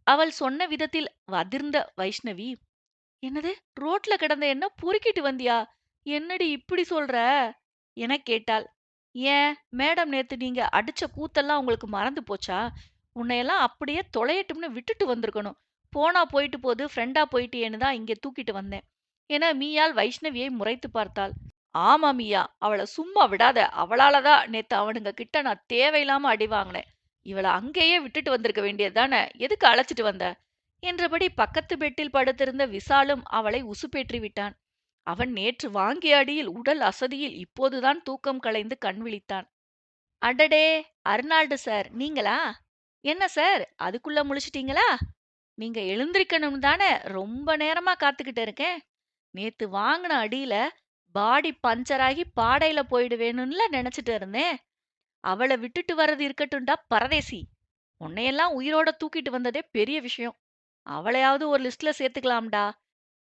அவள் சொன்ன விதத்தில் அதிர்ந்த வைஷ்ணவி, என்னது, ரோட்ல கிடந்த என்ன பொறுக்கிட்டு வந்தியா? என்னடி இப்படி சொல்ற என கேட்டாள். ஏன் மேடம், நேத்து நீங்க அடிச்ச கூத்தெல்லாம் உங்களுக்கு மறந்து போச்சா? உன்னையெல்லாம் அப்படியே தொலையட்டும்னு விட்டுட்டு வந்திருக்கணும். போனா போயிட்டு போது, ஃப்ரெண்டா போயிட்டியேன்னு தான் இங்க தூக்கிட்டு வந்தேன் என மீயாள் வைஷ்ணவியை முறைத்து பார்த்தாள். ஆமா மீயா, அவள சும்மா விடாத. அவளாலதான் நேத்து அவனுங்க கிட்ட நான் தேவையில்லாம அடி வாங்கினேன். இவள அங்கேயே விட்டுட்டு வந்திருக்க வேண்டியதுதானே, எதுக்கு அழைச்சிட்டு வந்த என்றபடி பக்கத்து பெட்டில் படுத்திருந்த விசாலும் அவளை உசுப்பேற்றி விட்டான். அவன் நேற்று வாங்கிய அடியில் உடல் அசதியில் இப்போதுதான் தூக்கம் கலைந்து கண் விழித்தான். அடடே, அர்னால்டு சார் நீங்களா? என்ன சார், அதுக்குள்ள முழிச்சிட்டீங்களா நீங்க எழுந்திருக்கணும் தானே ரொம்ப நேரமா காத்துக்கிட்டு இருக்கேன். நேத்து வாங்குன அடியில பாடி பஞ்சர் ஆகி பாடையில போயிடுவேணும்ல நினைச்சிட்டு இருந்தேன். அவள விட்டுட்டு வர்றது இருக்கட்டும்டா பரதேசி. உன்னையெல்லாம் உயிரோட தூக்கிட்டு வந்ததே பெரிய விஷயம். அவளையாவது ஒரு லிஸ்ட்ல சேர்த்துக்கலாம்டா.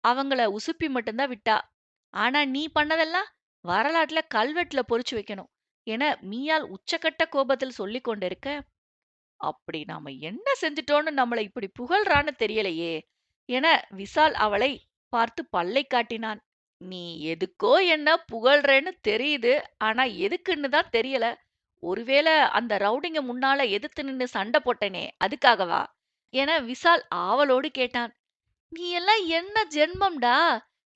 அவங்கள உசுப்பி மட்டும்தான் விட்டா. ஆனா நீ பண்ணதெல்லாம் வரலாற்றுல கல்வெட்டுல பொறிச்சு வைக்கணும் என மீயால் உச்சக்கட்ட கோபத்தில் சொல்லிக் கொண்டிருக்க, அப்படி நாம என்ன செஞ்சுட்டோம்னு நம்மள இப்படி புகழ்றான்னு தெரியலையே என விசால் அவளை பார்த்து பல்லை காட்டினான். நீ எதுக்கோ என்ன புகழ்றேன்னு தெரியுது. ஆனா எதுக்குன்னு தான் தெரியல. ஒருவேளை அந்த ரவுடிங்க முன்னால எதிர்த்து நின்னு சண்டை போட்டேனே அதுக்காகவா என விசால் ஆவலோடு கேட்டான். நீ எல்லாம் என்ன ஜென்மம்டா?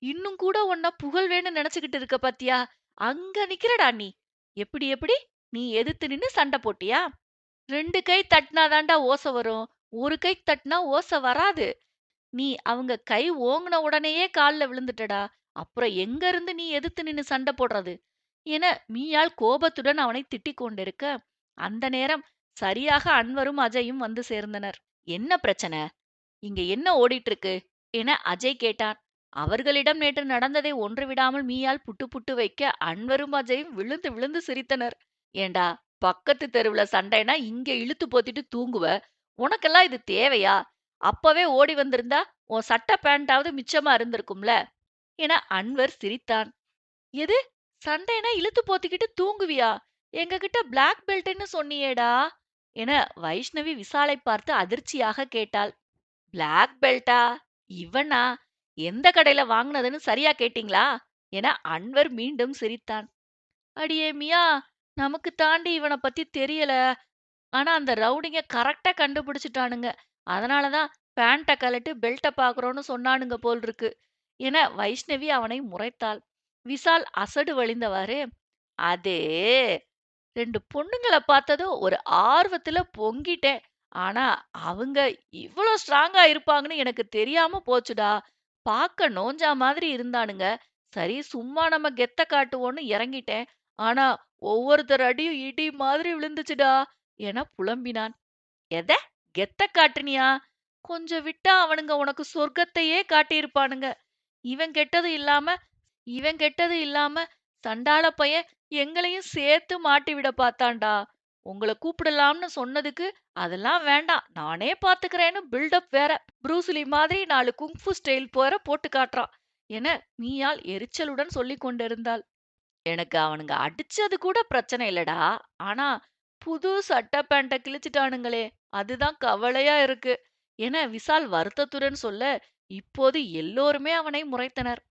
இன்னும் கூட உன்ன புகழ்வேன்னு நினைச்சுக்கிட்டு இருக்க பாத்தியா? அங்க நிக்கிறடா நீ. எப்படி எப்படி? நீ எதிர்த்து நின்னு சண்டை போட்டியா? 2 கை தட்டினா தான்டா ஓசை வரும். ஒரு கை தட்டினா ஓசை வராது. நீ அவங்க கை ஓங்குன உடனேயே கால்ல விழுந்துட்டடா. அப்புறம் எங்க இருந்து நீ எதிர்த்து நின்னு சண்டை போடுறது? என மீயாள் கோபத்துடன் அவனை திட்டிக் கொண்டிருக்க, அந்த நேரம் சரியாக அன்வரும் அஜயும் வந்து சேர்ந்தனர். என்ன பிரச்சனை? இங்க என்ன ஓடிட்டு இருக்கு என அஜய் கேட்டான். அவர்களிடம் நேற்று நடந்ததை ஒன்று விடாமல் மீயால் புட்டு புட்டு வைக்க அன்வரும் அஜயும் விழுந்து விழுந்து சிரித்தனர். ஏண்டா, பக்கத்து தெருவுல சண்டைனா இங்க இழுத்து போத்திட்டு தூங்குவ. உனக்கெல்லாம் இது தேவையா? அப்பவே ஓடி வந்திருந்தா உன் சட்டை பேண்டாவது மிச்சமா இருந்திருக்கும்ல என அன்வர் சிரித்தான். எது? சண்டைனா இழுத்து போத்திக்கிட்டு தூங்குவியா? எங்ககிட்ட பிளாக் பெல்ட்ன்னு சொன்னியேடா என வைஷ்ணவி விசாலை பார்த்து அதிர்ச்சியாக கேட்டாள். பிளாக் பெல்ட்டா? இவனா? எந்த கடையில வாங்குனதுன்னு சரியா கேட்டீங்களா என அன்வர் மீண்டும் சிரித்தான். அடியே மியா, நமக்கு தாண்டி இவனை பத்தி தெரியல. ஆனா அந்த ரவுடிங்க கரெக்டா கண்டுபிடிச்சிட்டானுங்க. அதனாலதான் பேண்ட கழட்டு பெல்ட்ட பாக்குறோம்னு சொன்னானுங்க போல் இருக்கு என வைஷ்ணவி அவனை முறைத்தாள். விசால் அசடு வழிந்தவாறு, அது 2 பொண்ணுங்கள பார்த்ததும் ஒரு ஆர்வத்துல பொங்கிட்டேன். ஆனா அவங்க இவ்ளோ ஸ்ட்ராங்கா இருப்பாங்கன்னு எனக்கு தெரியாம போச்சுடா. பார்க்க நோஞ்சா மாதிரி இருந்தானுங்க. சரி சும்மா நம்ம கெத்த காட்டுவோம்னு இறங்கிட்டேன். ஆனா ஒவ்வொருத்தர் அடியும் இடி மாதிரி விழுந்துச்சுடா என புலம்பினான். எத? கெத்த காட்டுனியா? கொஞ்சம் விட்டா அவனுங்க உனக்கு சொர்க்கத்தையே காட்டியிருப்பானுங்க. இவன் கெட்டது இல்லாம இவன் கெட்டது இல்லாம சண்டாள பையன் எங்களையும் சேர்த்து மாட்டி விட பார்த்தான்டா. உங்கள கூப்பிடலாம்னு சொன்னதுக்கு அதெல்லாம் வேண்டாம் நானே பாத்துக்கிறேன்னு பில்டப் வேற. ப்ரூஸ்லி மாதிரி 4 குங்ஃபு ஸ்டைல் போற போட்டு காட்டுறான் என மீயாள் எரிச்சலுடன் சொல்லிக் கொண்டிருந்தாள். எனக்கு அவனுங்க அடிச்சது கூட பிரச்சனை இல்லடா. ஆனா புது சட்டை பேண்ட கிழிச்சிட்டானுங்களே, அதுதான் கவலையா இருக்கு என விசால் வருத்தத்துடன் சொல்ல, இப்போது எல்லோருமே அவனை முறைத்தனர்.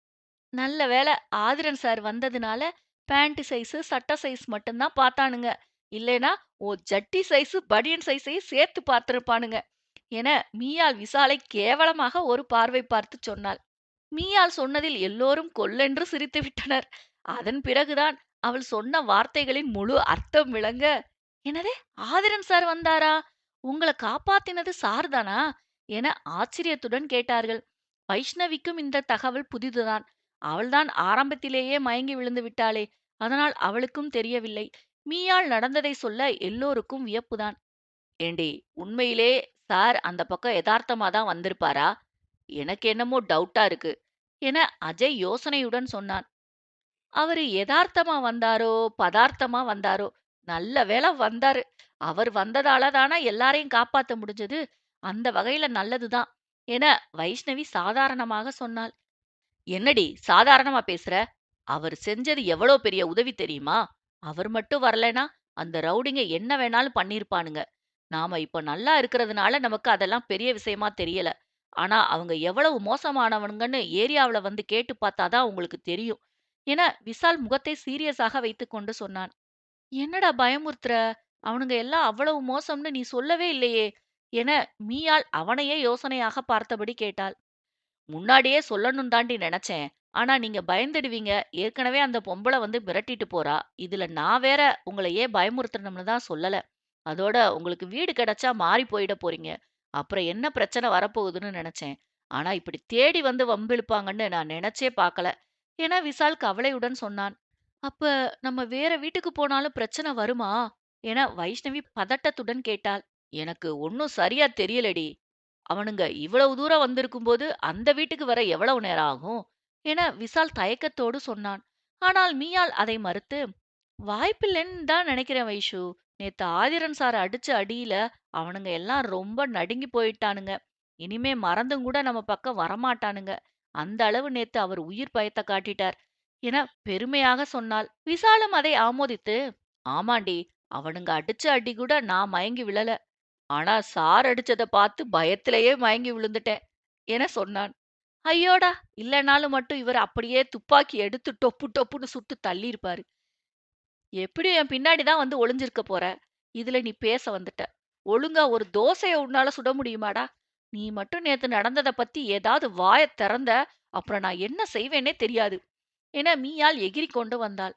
நல்ல வேளை ஆதிரன் சார் வந்ததுனால பேண்ட் சைஸ் சட்டை சைஸ் மட்டும்தான் பார்த்தானுங்க. இல்லைனா ஓ ஜட்டி சைஸ் பனியன் சைஸையும் சேர்த்து பார்த்திருப்பானுங்க என மீயாள் விசாலை கேவலமாக ஒரு பார்வை பார்த்து சொன்னாள். மீயாள் சொன்னதில் எல்லோரும் கொல்லென்று சிரித்து விட்டனர். அதன் பிறகுதான் அவள் சொன்ன வார்த்தைகளின் முழு அர்த்தம் விளங்க, என்னது, ஆதிரன் சார் வந்தாரா? உங்களை காப்பாத்தினது சார்தானா என ஆச்சரியத்துடன் கேட்டார்கள். வைஷ்ணவிக்கும் இந்த தகவல் புதிதுதான். அவள்தான் ஆரம்பத்திலேயே மயங்கி விழுந்து விட்டாளே, அதனால் அவளுக்கும் தெரியவில்லை. மீயாள் நடந்ததை சொல்ல எல்லோருக்கும் வியப்புதான். ஏண்டி, உண்மையிலே சார் அந்த பக்கம் யதார்த்தமா தான் வந்திருப்பாரா? எனக்கு என்னமோ டவுட்டா இருக்கு என அஜய் யோசனையுடன் சொன்னான். அவரு எதார்த்தமா வந்தாரோ பதார்த்தமா வந்தாரோ, நல்ல வேளை வந்தாரு. அவர் வந்ததால தானா எல்லாரையும் காப்பாத்த முடிஞ்சது. அந்த வகையில நல்லதுதான் என வைஷ்ணவி சாதாரணமாக சொன்னாள். என்னடி சாதாரணமா பேசுற? அவர் செஞ்சது எவ்வளோ பெரிய உதவி தெரியுமா? அவர் மட்டும் வரலைன்னா அந்த ரவுடிங்க என்ன வேணாலும் பண்ணிருப்பானுங்க. நாம இப்ப நல்லா இருக்கிறதுனால நமக்கு அதெல்லாம் பெரிய விஷயமா தெரியல. ஆனா அவங்க எவ்வளவு மோசமானவனுங்கன்னு ஏரியாவுல வந்து கேட்டு பார்த்தாதான் உங்களுக்கு தெரியும் என விசால் முகத்தை சீரியஸாக வைத்துக்கொண்டு சொன்னான். என்னடா பயமுறுத்துற? அவனுங்க எல்லாம் அவ்வளவு மோசம்னு நீ சொல்லவே இல்லையே என மீயாள் அவனையே யோசனையாக பார்த்தபடி கேட்டாள். முன்னாடியே சொல்லணும் தாண்டி நினைச்சேன். ஆனா நீங்க பயந்துடுவீங்க. ஏற்கனவே அந்த பொம்பள வந்து மிரட்டிட்டு போறா. இதுல நான் வேற உங்கள ஏன் பயமுறுத்தணும்னு தான் சொல்லல. அதோட உங்களுக்கு வீடு கிடைச்சா மாறி போயிட போறீங்க. அப்புறம் என்ன பிரச்சனை வரப்போகுதுன்னு நினைச்சேன். ஆனா இப்படி தேடி வந்து வம்பிழுப்பாங்கன்னு நான் நினைச்சே பார்க்கல என விசால் கவலையுடன் சொன்னான். அப்ப நம்ம வேற வீட்டுக்கு போனாலும் பிரச்சனை வருமா என வைஷ்ணவி பதட்டத்துடன் கேட்டாள். எனக்கு ஒன்னும் சரியா தெரியலடி. அவனுங்க இவ்வளவு தூரம் வந்திருக்கும்போது அந்த வீட்டுக்கு வர எவ்வளவு நேரம் ஆகும் என விசால் தயக்கத்தோடு சொன்னான். ஆனால் மீயாள் அதை மறுத்து, வாய்ப்பில்லைன்னு தான் நினைக்கிறேன் வைஷு. நேத்து ஆதிரன் சார் அடிச்ச அடியில அவனுங்க எல்லாம் ரொம்ப நடுங்கி போயிட்டானுங்க. இனிமே மறந்தும் கூட நம்ம பக்கம் வரமாட்டானுங்க. அந்த அளவு நேத்து அவர் உயிர் பயத்தை காட்டிட்டார் என பெருமையாக சொன்னாள். விசாலும் அதை ஆமோதித்து, ஆமாண்டி, அவனுங்க அடிச்ச அடி கூட நான் மயங்கி விழல. ஆனா சார் அடிச்சத பார்த்து பயத்திலேயே மயங்கி விழுந்துட்டேன் என சொன்னான். ஐயோடா! இல்லனாலும் மட்டும் இவர் அப்படியே துப்பாக்கி எடுத்து டொப்பு டொப்புன்னு சுட்டு தள்ளியிருப்பாரு. எப்படியும் என் பின்னாடி தான் வந்து ஒளிஞ்சிருக்க போற. இதுல நீ பேச வந்துட்ட. ஒழுங்கா ஒரு தோசைய உன்னால சுட முடியுமாடா? நீ மட்டும் நேத்து நடந்தத பத்தி ஏதாவது வாயத் திறந்த, அப்புறம் நான் என்ன செய்வேனே தெரியாது என மீயாள் எகிறிக் கொண்டு வந்தாள்.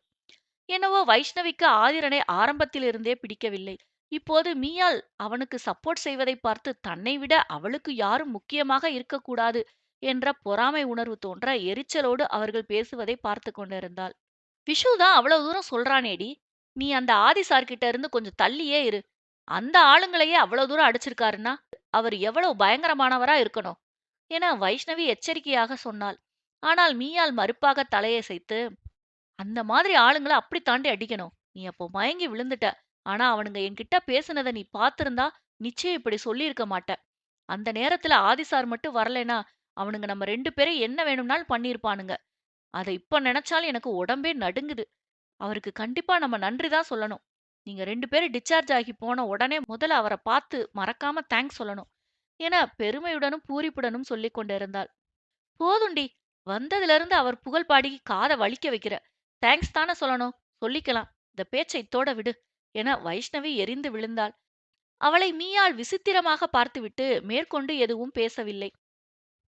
என்னவோ வைஷ்ணவிக்கு ஆதிரனை ஆரம்பத்திலிருந்தே பிடிக்கவில்லை. இப்போது மீயாள் அவனுக்கு சப்போர்ட் செய்வதை பார்த்து தன்னை விட அவளுக்கு யாரும் முக்கியமாக இருக்கக்கூடாது என்ற பொறாமை உணர்வு தோன்ற எரிச்சலோடு அவர்கள் பேசுவதை பார்த்து கொண்டிருந்தாள். விஷு தான் அவ்வளவு தூரம் சொல்றானேடி, நீ அந்த ஆதி சார் கிட்ட இருந்து கொஞ்சம் தள்ளியே இரு. அந்த ஆளுங்களையே அவ்வளவு தூரம் அடிச்சிருக்காருன்னா அவர் எவ்வளவு பயங்கரமானவரா இருக்கணும் என வைஷ்ணவி எச்சரிக்கையாக சொன்னாள். ஆனால் மீயாள் மறுப்பாக தலையசைத்து, அந்த மாதிரி ஆளுங்கள அப்படி தாண்டி அடிக்கணும். நீ அப்போ மயங்கி விழுந்துட்ட. ஆனா அவனுங்க என்கிட்ட பேசுனத நீ பார்த்திருந்தா நிச்சயம் இப்படி சொல்லியிருக்க மாட்ட. அந்த நேரத்துல ஆதி சார் மட்டும் வரலைன்னா அவனுங்க நம்ம 2 பேரையும் என்ன வேணும்னாலும் பண்ணியிருப்பானுங்க. அத இப்ப நினைச்சாலும் எனக்கு உடம்பே நடுங்குது. அவருக்கு கண்டிப்பா நம்ம நன்றி தான் சொல்லணும். நீங்க 2 பேரும் டிஸ்சார்ஜ் ஆகி போன உடனே முதல்ல அவர பார்த்து மறக்காம தேங்க்ஸ் சொல்லணும் என பெருமையுடனும் பூரிப்புடனும் சொல்லிக் கொண்டிருந்தாள். போதுண்டி, வந்ததிலிருந்து அவர் புகழ் பாடி காத வலிக்க வைக்கிற. தேங்க்ஸ் தானே சொல்லணும், சொல்லிக்கலாம். இந்த பேச்சை இத்தோட விடு என வைஷ்ணவி எரிந்து விழுந்தாள். அவளை மீயாள் விசித்திரமாக பார்த்துவிட்டு மேற்கொண்டு எதுவும் பேசவில்லை.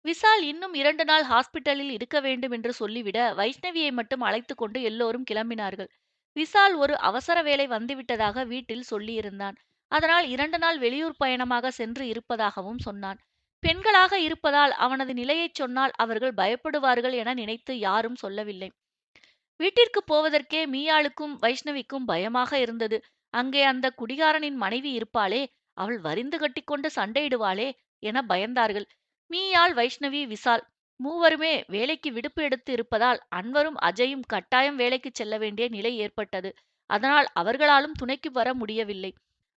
விசால் இன்னும் 2 நாள் ஹாஸ்பிட்டலில் இருக்க வேண்டும் என்று சொல்லிவிட வைஷ்ணவியை மட்டும் அழைத்துக் கொண்டு எல்லோரும் கிளம்பினார்கள். விசால் ஒரு அவசர வேலை வந்துவிட்டதாக வீட்டில் சொல்லியிருந்தான். அதனால் 2 நாள் வெளியூர் பயணமாக சென்று இருப்பதாகவும் சொன்னான். பெண்களாக இருப்பதால் அவனது நிலையைச் சொன்னால் அவர்கள் பயப்படுவார்கள் என நினைத்து யாரும் சொல்லவில்லை. வீட்டிற்கு போவதற்கே மீயாளுக்கும் வைஷ்ணவிக்கும் பயமாக இருந்தது. அங்கே அந்த குடிகாரனின் மனைவி இருப்பாளே, அவள் வரிந்து கட்டிக்கொண்டு சண்டையிடுவாளே என பயந்தார்கள். மீயாள், வைஷ்ணவி, விசால் மூவருமே வேலைக்கு விடுப்பு எடுத்து இருப்பதால் அன்வரும் அஜயும் கட்டாயம் வேலைக்கு செல்ல வேண்டிய நிலை ஏற்பட்டது. அதனால் அவர்களாலும் துணைக்கு வர முடியவில்லை.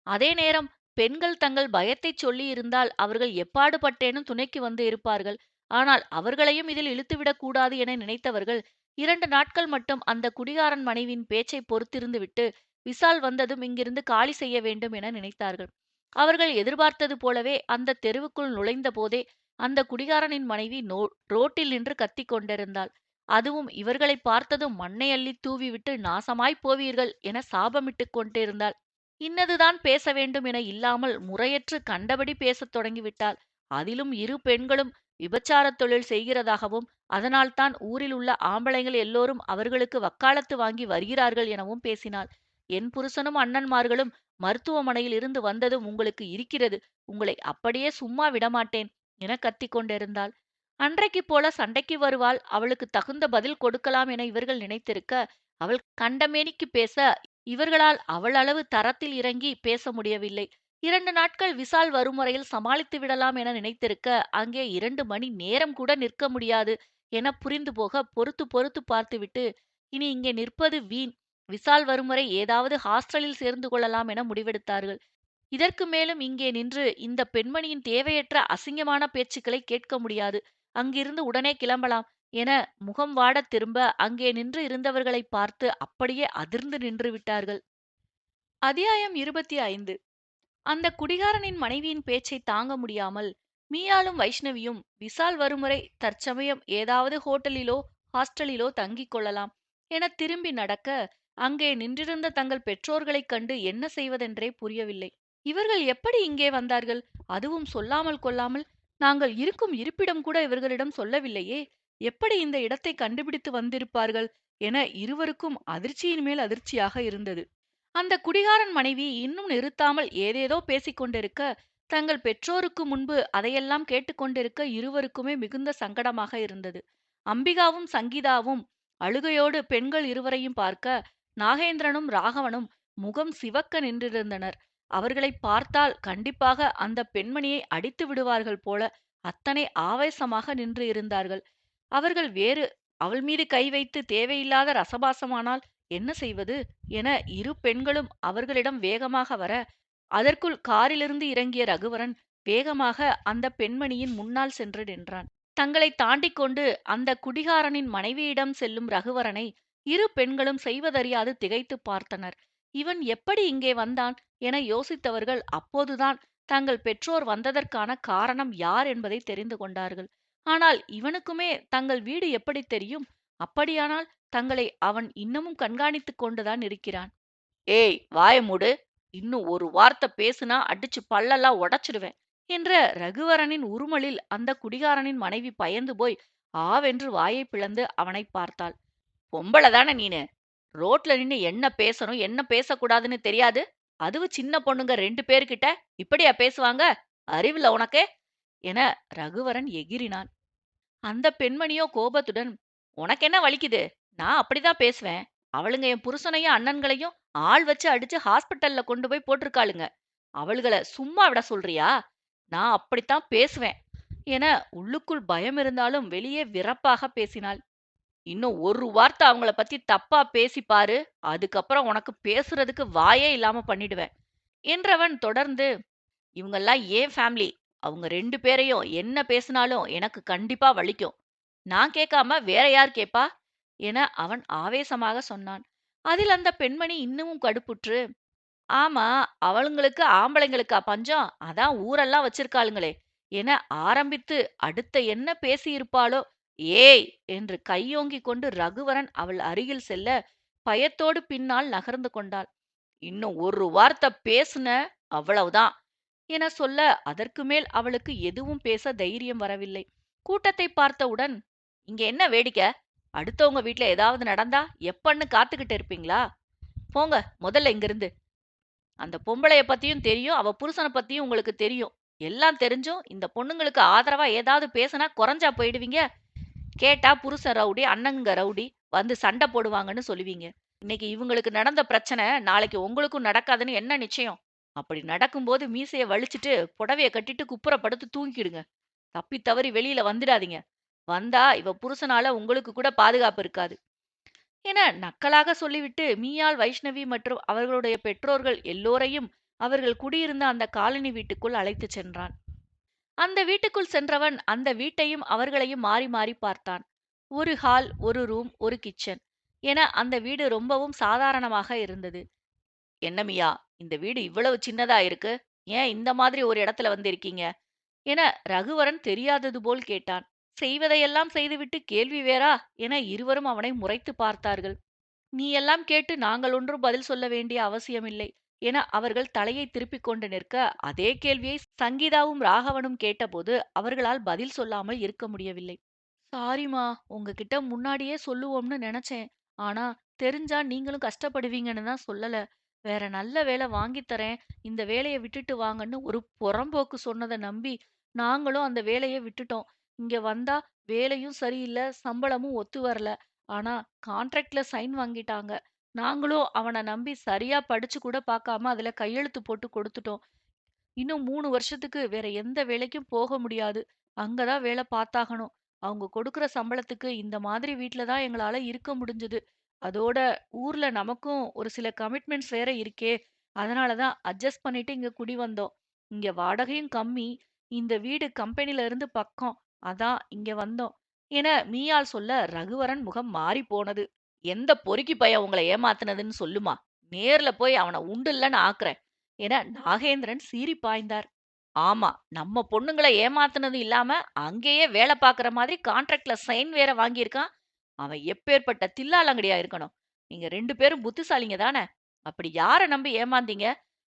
அதே நேரம் பெண்கள் தங்கள் பயத்தைச் சொல்லி இருந்தால் அவர்கள் எப்பாடுபட்டேனும் துணைக்கு வந்து இருப்பார்கள். ஆனால் அவர்களையும் இதில் இழுத்துவிடக் கூடாது என நினைத்தவர்கள் 2 நாட்கள் மட்டும் அந்த குடிகாரன் மனைவியின் பேச்சை பொறுத்திருந்து விட்டு விசால் வந்ததும் இங்கிருந்து காலி செய்ய வேண்டும் என நினைத்தார்கள். அவர்கள் எதிர்பார்த்தது போலவே அந்த தெருவுக்குள் நுழைந்த போதே அந்த குடிகாரனின் மனைவி ரோட்டில் நின்று கத்திக் கொண்டிருந்தாள். அதுவும் இவர்களை பார்த்ததும் மண்ணை அள்ளி தூவிவிட்டு நாசமாய்ப் போவீர்கள் என சாபமிட்டுக் கொண்டிருந்தாள். இன்னதுதான் பேச வேண்டும் என இல்லாமல் முறையற்று கண்டபடி பேசத் தொடங்கிவிட்டாள். அதிலும் இரு பெண்களும் விபச்சாரத் தொழில் செய்கிறதாகவும் அதனால்தான் ஊரில் உள்ள ஆம்பளைங்கள் எல்லோரும் அவர்களுக்கு வக்காலத்து வாங்கி வருகிறார்கள் எனவும் பேசினாள். என் புருஷனும் அண்ணன்மார்களும் மருத்துவமனையில் இருந்து வந்ததும் உங்களுக்கு இருக்கிறது, உங்களை அப்படியே சும்மா விடமாட்டேன் என கத்திக் கொண்டிருந்தாள். அன்றைக்குப் போல சண்டைக்கு வருவாள், அவளுக்கு தகுந்த பதில் கொடுக்கலாம் என இவர்கள் நினைத்திருக்க, அவள் கண்டமேனிக்கு பேச இவர்களால் அவள் அளவு தரத்தில் இறங்கி பேச முடியவில்லை. 2 நாட்கள் விசால் வரும் வரையில் சமாளித்து விடலாம் என நினைத்திருக்க, அங்கே 2 மணி நேரம் கூட நிற்க முடியாது என புரிந்து போக பொறுத்து பொறுத்து பார்த்துவிட்டு, இனி இங்கே நிற்பது வீண். விசால் வரும் வரை ஏதாவது ஹாஸ்டலில் சேர்ந்து கொள்ளலாம் என முடிவெடுத்தார்கள். இதற்கு மேலும் இங்கே நின்று இந்த பெண்மணியின் தேவையற்ற அசிங்கமான பேச்சுக்களை கேட்க முடியாது. அங்கிருந்து உடனே கிளம்பலாம் என முகம் வாடத் திரும்ப அங்கே நின்று இருந்தவர்களை பார்த்து அப்படியே அதிர்ந்து நின்று விட்டார்கள். அத்தியாயம் 25. அந்த குடிகாரனின் மனைவியின் பேச்சை தாங்க முடியாமல் மீயாளும் வைஷ்ணவியும் விசால் வருமுறை தற்சமயம் ஏதாவது ஹோட்டலிலோ ஹாஸ்டலிலோ தங்கிக் கொள்ளலாம் என திரும்பி நடக்க, அங்கே நின்றிருந்த தங்கள் பெற்றோர்களைக் கண்டு என்ன செய்வதென்றே புரியவில்லை. இவர்கள் எப்படி இங்கே வந்தார்கள்? அதுவும் சொல்லாமல் கொள்ளாமல். நாங்கள் இருக்கும் இருப்பிடம் கூட இவர்களிடம் சொல்லவில்லையே. எப்படி இந்த இடத்தை கண்டுபிடித்து வந்திருப்பார்கள் என இருவருக்கும் அதிர்ச்சியின் மேல் அதிர்ச்சியாக இருந்தது. அந்த குடிகாரன் மனைவி இன்னும் நிறுத்தாமல் ஏதேதோ பேசிக் கொண்டிருக்க, தங்கள் பெற்றோருக்கு முன்பு அதையெல்லாம் கேட்டுக்கொண்டிருக்க இருவருக்குமே மிகுந்த சங்கடமாக இருந்தது. அம்பிகாவும் சங்கீதாவும் அழுகையோடு பெண்கள் இருவரையும் பார்க்க, நாகேந்திரனும் ராகவனும் முகம் சிவக்க நின்றிருந்தனர். அவர்களை பார்த்தால் கண்டிப்பாக அந்த பெண்மணியை அடித்து விடுவார்கள் போல அத்தனை ஆவேசமாக நின்று இருந்தார்கள். அவர்கள் வேறு அவள் மீது கை வைத்து தேவையில்லாத ரசபாசமானால் என்ன செய்வது என இரு பெண்களும் அவர்களிடம் வேகமாக வர, அதற்குள் காரிலிருந்து இறங்கிய ரகுவரன் வேகமாக அந்த பெண்மணியின் முன்னால் சென்று நின்றான். தங்களை தாண்டிக் கொண்டு அந்த குடிகாரனின் மனைவியிடம் செல்லும் ரகுவரனை இரு பெண்களும் செய்வதறியாது திகைத்துப் பார்த்தனர். இவன் எப்படி இங்கே வந்தான் என யோசித்தவர்கள் அப்போதுதான் தங்கள் பெற்றோர் வந்ததற்கான காரணம் யார் என்பதை தெரிந்து கொண்டார்கள். ஆனால் இவனுக்குமே தங்கள் வீடு எப்படி தெரியும்? அப்படியானால் தங்களை அவன் இன்னமும் கண்காணித்துக் கொண்டுதான் இருக்கிறான். ஏய், வாய மூடு! இன்னும் ஒரு வார்த்தை பேசுனா அடிச்சு பல்லெல்லாம் உடைச்சிடுவேன் என்ற ரகுவரனின் உறுமலில் அந்த குடிகாரனின் மனைவி பயந்து போய் ஆவென்று வாயை பிளந்து அவனை பார்த்தாள். பொம்பளை தானே நீனு? ரோட்ல நின்னு என்ன பேசணும் என்ன பேசக்கூடாதுன்னு தெரியாது? அதுவும் சின்ன பொண்ணுங்க 2 பேர்கிட்ட இப்படியா பேசுவாங்க? அறிவில்ல உனக்கு? என ரகுவரன் எகிறினான். அந்த பெண்மணியோ கோபத்துடன், உனக்கு என்ன வலிக்குது? நான் அப்படிதான் பேசுவேன். அவளுங்க என் புருஷனையும் அண்ணன்களையும் ஆள் வச்சு அடிச்சு ஹாஸ்பிட்டல்ல கொண்டு போய் போட்டிருக்காளுங்க. அவளுகள சும்மா விட சொல்றியா? நான் அப்படித்தான் பேசுவேன் என உள்ளுக்குள் பயம் இருந்தாலும் வெளியே விறப்பாக பேசினாள். இன்னும் ஒரு வார்த்தை அவங்கள பத்தி தப்பா பேசி பாரு, அதுக்கப்புறம் உனக்கு பேசுறதுக்கு வாயே இல்லாம பண்ணிடுவேன் என்றவன் தொடர்ந்து, இவங்கெல்லாம் ஏன் ஃபேமிலி. அவங்க 2 பேரையும் என்ன பேசினாலும் எனக்கு கண்டிப்பா வலிக்கும். நான் கேட்காம வேற யார் கேப்பா? என அவன் ஆவேசமாக சொன்னான். அதில் அந்த பெண்மணி இன்னமும் கடுப்புற்று, ஆமா, அவளுங்களுக்கு ஆம்பளைங்களுக்கா பஞ்சம்? அதான் ஊரெல்லாம் வச்சிருக்காளுங்களே என ஆரம்பித்து அடுத்த என்ன பேசியிருப்பாளோ, ஏய் என்று கையோங்கிக் கொண்டு ரகுவரன் அவள் அருகில் செல்ல பயத்தோடு பின்னால் நகர்ந்து கொண்டாள். இன்னும் ஒரு வார்த்தை பேசுன அவ்வளவுதான் என சொல்ல அதற்கு மேல் அவளுக்கு எதுவும் பேச தைரியம் வரவில்லை. கூட்டத்தை பார்த்தவுடன், இங்க என்ன வேடிக்கை? அடுத்தவங்க வீட்ல ஏதாவது நடந்தா எப்பன்னு காத்துக்கிட்டு இருப்பீங்களா? போங்க முதல்ல இங்கிருந்து. அந்த பொம்பளைய பத்தியும் தெரியும், அவ புருஷன பத்தியும் உங்களுக்கு தெரியும். எல்லாம் தெரிஞ்சும் இந்த பொண்ணுங்களுக்கு ஆதரவா ஏதாவது பேசினா குறைஞ்சா போயிடுவீங்க. கேட்டா புருஷன் ரவுடி, அண்ணனுங்க ரவுடி, வந்து சண்டை போடுவாங்கன்னு சொல்லுவீங்க. இன்னைக்கு இவங்களுக்கு நடந்த பிரச்சனை நாளைக்கு உங்களுக்கும் நடக்காதுன்னு என்ன நிச்சயம்? அப்படி நடக்கும்போது மீசைய வலிச்சிட்டு புடவைய கட்டிட்டு குப்புற படுத்து தூங்கிடுங்க. தப்பி தவறி வெளியில வந்துடாதீங்க. வந்தா இவ புருஷனால உங்களுக்கு கூட பாதுகாப்பு இருக்காது என நக்கலாக சொல்லிவிட்டு மீயாள், வைஷ்ணவி மற்றும் அவர்களுடைய பெற்றோர்கள் எல்லோரையும் அவர்கள் குடியிருந்த அந்த காலனி வீட்டுக்குள் அழைத்துச் சென்றான். அந்த வீட்டுக்குள் சென்றவன் அந்த வீட்டையும் அவர்களையும் மாறி மாறி பார்த்தான். ஒரு ஹால், ஒரு ரூம், ஒரு கிச்சன் என அந்த வீடு ரொம்பவும் சாதாரணமாக இருந்தது. என்ன மியா, இந்த வீடு இவ்வளவு சின்னதா இருக்கு? ஏன் இந்த மாதிரி ஒரு இடத்துல வந்திருக்கீங்க என ரகுவரன் தெரியாதது போல் கேட்டான். செய்வதையெல்லாம் செய்துவிட்டு கேள்வி வேறா என இருவரும் அவனை முறைத்து பார்த்தார்கள். நீ எல்லாம் கேட்டு நாங்கள் ஒன்றும் பதில் சொல்ல வேண்டிய அவசியமில்லை என அவர்கள் தலையை திருப்பிக் கொண்டு நிற்க, அதே கேள்வியை சங்கீதாவும் ராகவனும் கேட்டபோது அவர்களால் பதில் சொல்லாமல் இருக்க முடியவில்லை. சாரிமா, உங்ககிட்ட முன்னாடியே சொல்லுவோம்னு நினைச்சேன். ஆனா தெரிஞ்சா நீங்களும் கஷ்டப்படுவீங்கன்னு தான் சொல்லல. வேற நல்ல வேலை வாங்கித் தரேன், இந்த வேலையை விட்டுட்டு வாங்கன்னு ஒரு புறம்போக்கு சொன்னதை நம்பி நாங்களும் அந்த வேலையை விட்டுட்டோம். இங்க வந்தா வேலையும் சரியில்லை, சம்பளமும் ஒத்து வரல. ஆனா கான்ட்ராக்ட்ல சைன் வாங்கிட்டாங்க. நாங்களும் அவனை நம்பி சரியா படிச்சு கூட பார்க்காம அதுல கையெழுத்து போட்டு கொடுத்துட்டோம். இன்னும் 3 வருஷத்துக்கு வேற எந்த வேலைக்கும் போக முடியாது. அங்கதான் வேலை பார்த்தாகணும். அவங்க கொடுக்கிற சம்பளத்துக்கு இந்த மாதிரி வீட்ல தான் எங்களால இருக்க முடிஞ்சது. அதோட ஊர்ல நமக்கும் ஒரு சில கமிட்மெண்ட்ஸ் வேற இருக்கே. அதனால தான் அட்ஜஸ்ட் பண்ணிட்டு இங்க குடி வந்தோம். இங்க வாடகையும் கம்மி. இந்த வீடு கம்பெனில இருந்து பக்கம். அதான் இங்க வந்தோம் என மீயாள் சொல்ல ரகுவரன் முகம் மாறி போனது. எந்த பொறுக்கி பையன் உங்களை ஏமாத்துனதுன்னு சொல்லுமா. நேர்ல போய் அவனை உண்டில்லன்னு ஆக்குறேன் என நாகேந்திரன் சீறி பாய்ந்தார். ஆமா, நம்ம பொண்ணுங்கள ஏமாத்துனது இல்லாம அங்கேயே வேலை பார்க்குற மாதிரி கான்ட்ராக்ட்ல சைன் வேற வாங்கியிருக்கான். அவன் எப்பேர்ப்பட்ட தில்லாலங்கடியா இருக்கணும். நீங்க 2 பேரும் புத்திசாலிங்க தானே? அப்படி யார நம்பி ஏமாந்தீங்க?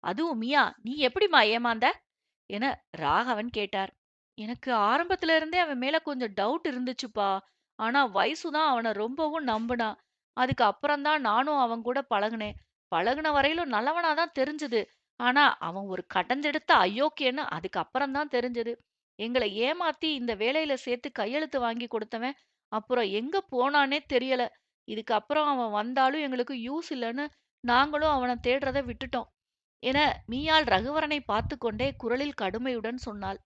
அதுவும் மியா, நீ எப்படிம்மா ஏமாந்த என ராகவன் கேட்டார். எனக்கு ஆரம்பத்துல இருந்தே அவன் மேல கொஞ்சம் டவுட் இருந்துச்சுப்பா. ஆனா வைசு தான் அவனை ரொம்பவும் நம்புனான். அதுக்கு அப்புறம்தான் நானும் அவன் கூட பழகுனேன். பழகுன வரையிலும் நல்லவனா தான் தெரிஞ்சது. ஆனா அவன் ஒரு கடஞ்செடுத்த அயோக்கியன்னு அதுக்கு அப்புறம்தான் தெரிஞ்சது. எங்களை ஏமாத்தி இந்த வேலையில சேர்த்து கையெழுத்து வாங்கி கொடுத்தவன் அப்புறம் எங்க போனானே தெரியல. இதுக்கு அப்புறம் அவன் வந்தாலும் எங்களுக்கு யூஸ் இல்லைன்னு நாங்களும் அவனை தேடுறத விட்டுட்டோம். என மீயாள் ரகுவரனை பார்த்து கொண்டே குரலில் கடுமையுடன் சொன்னாள்.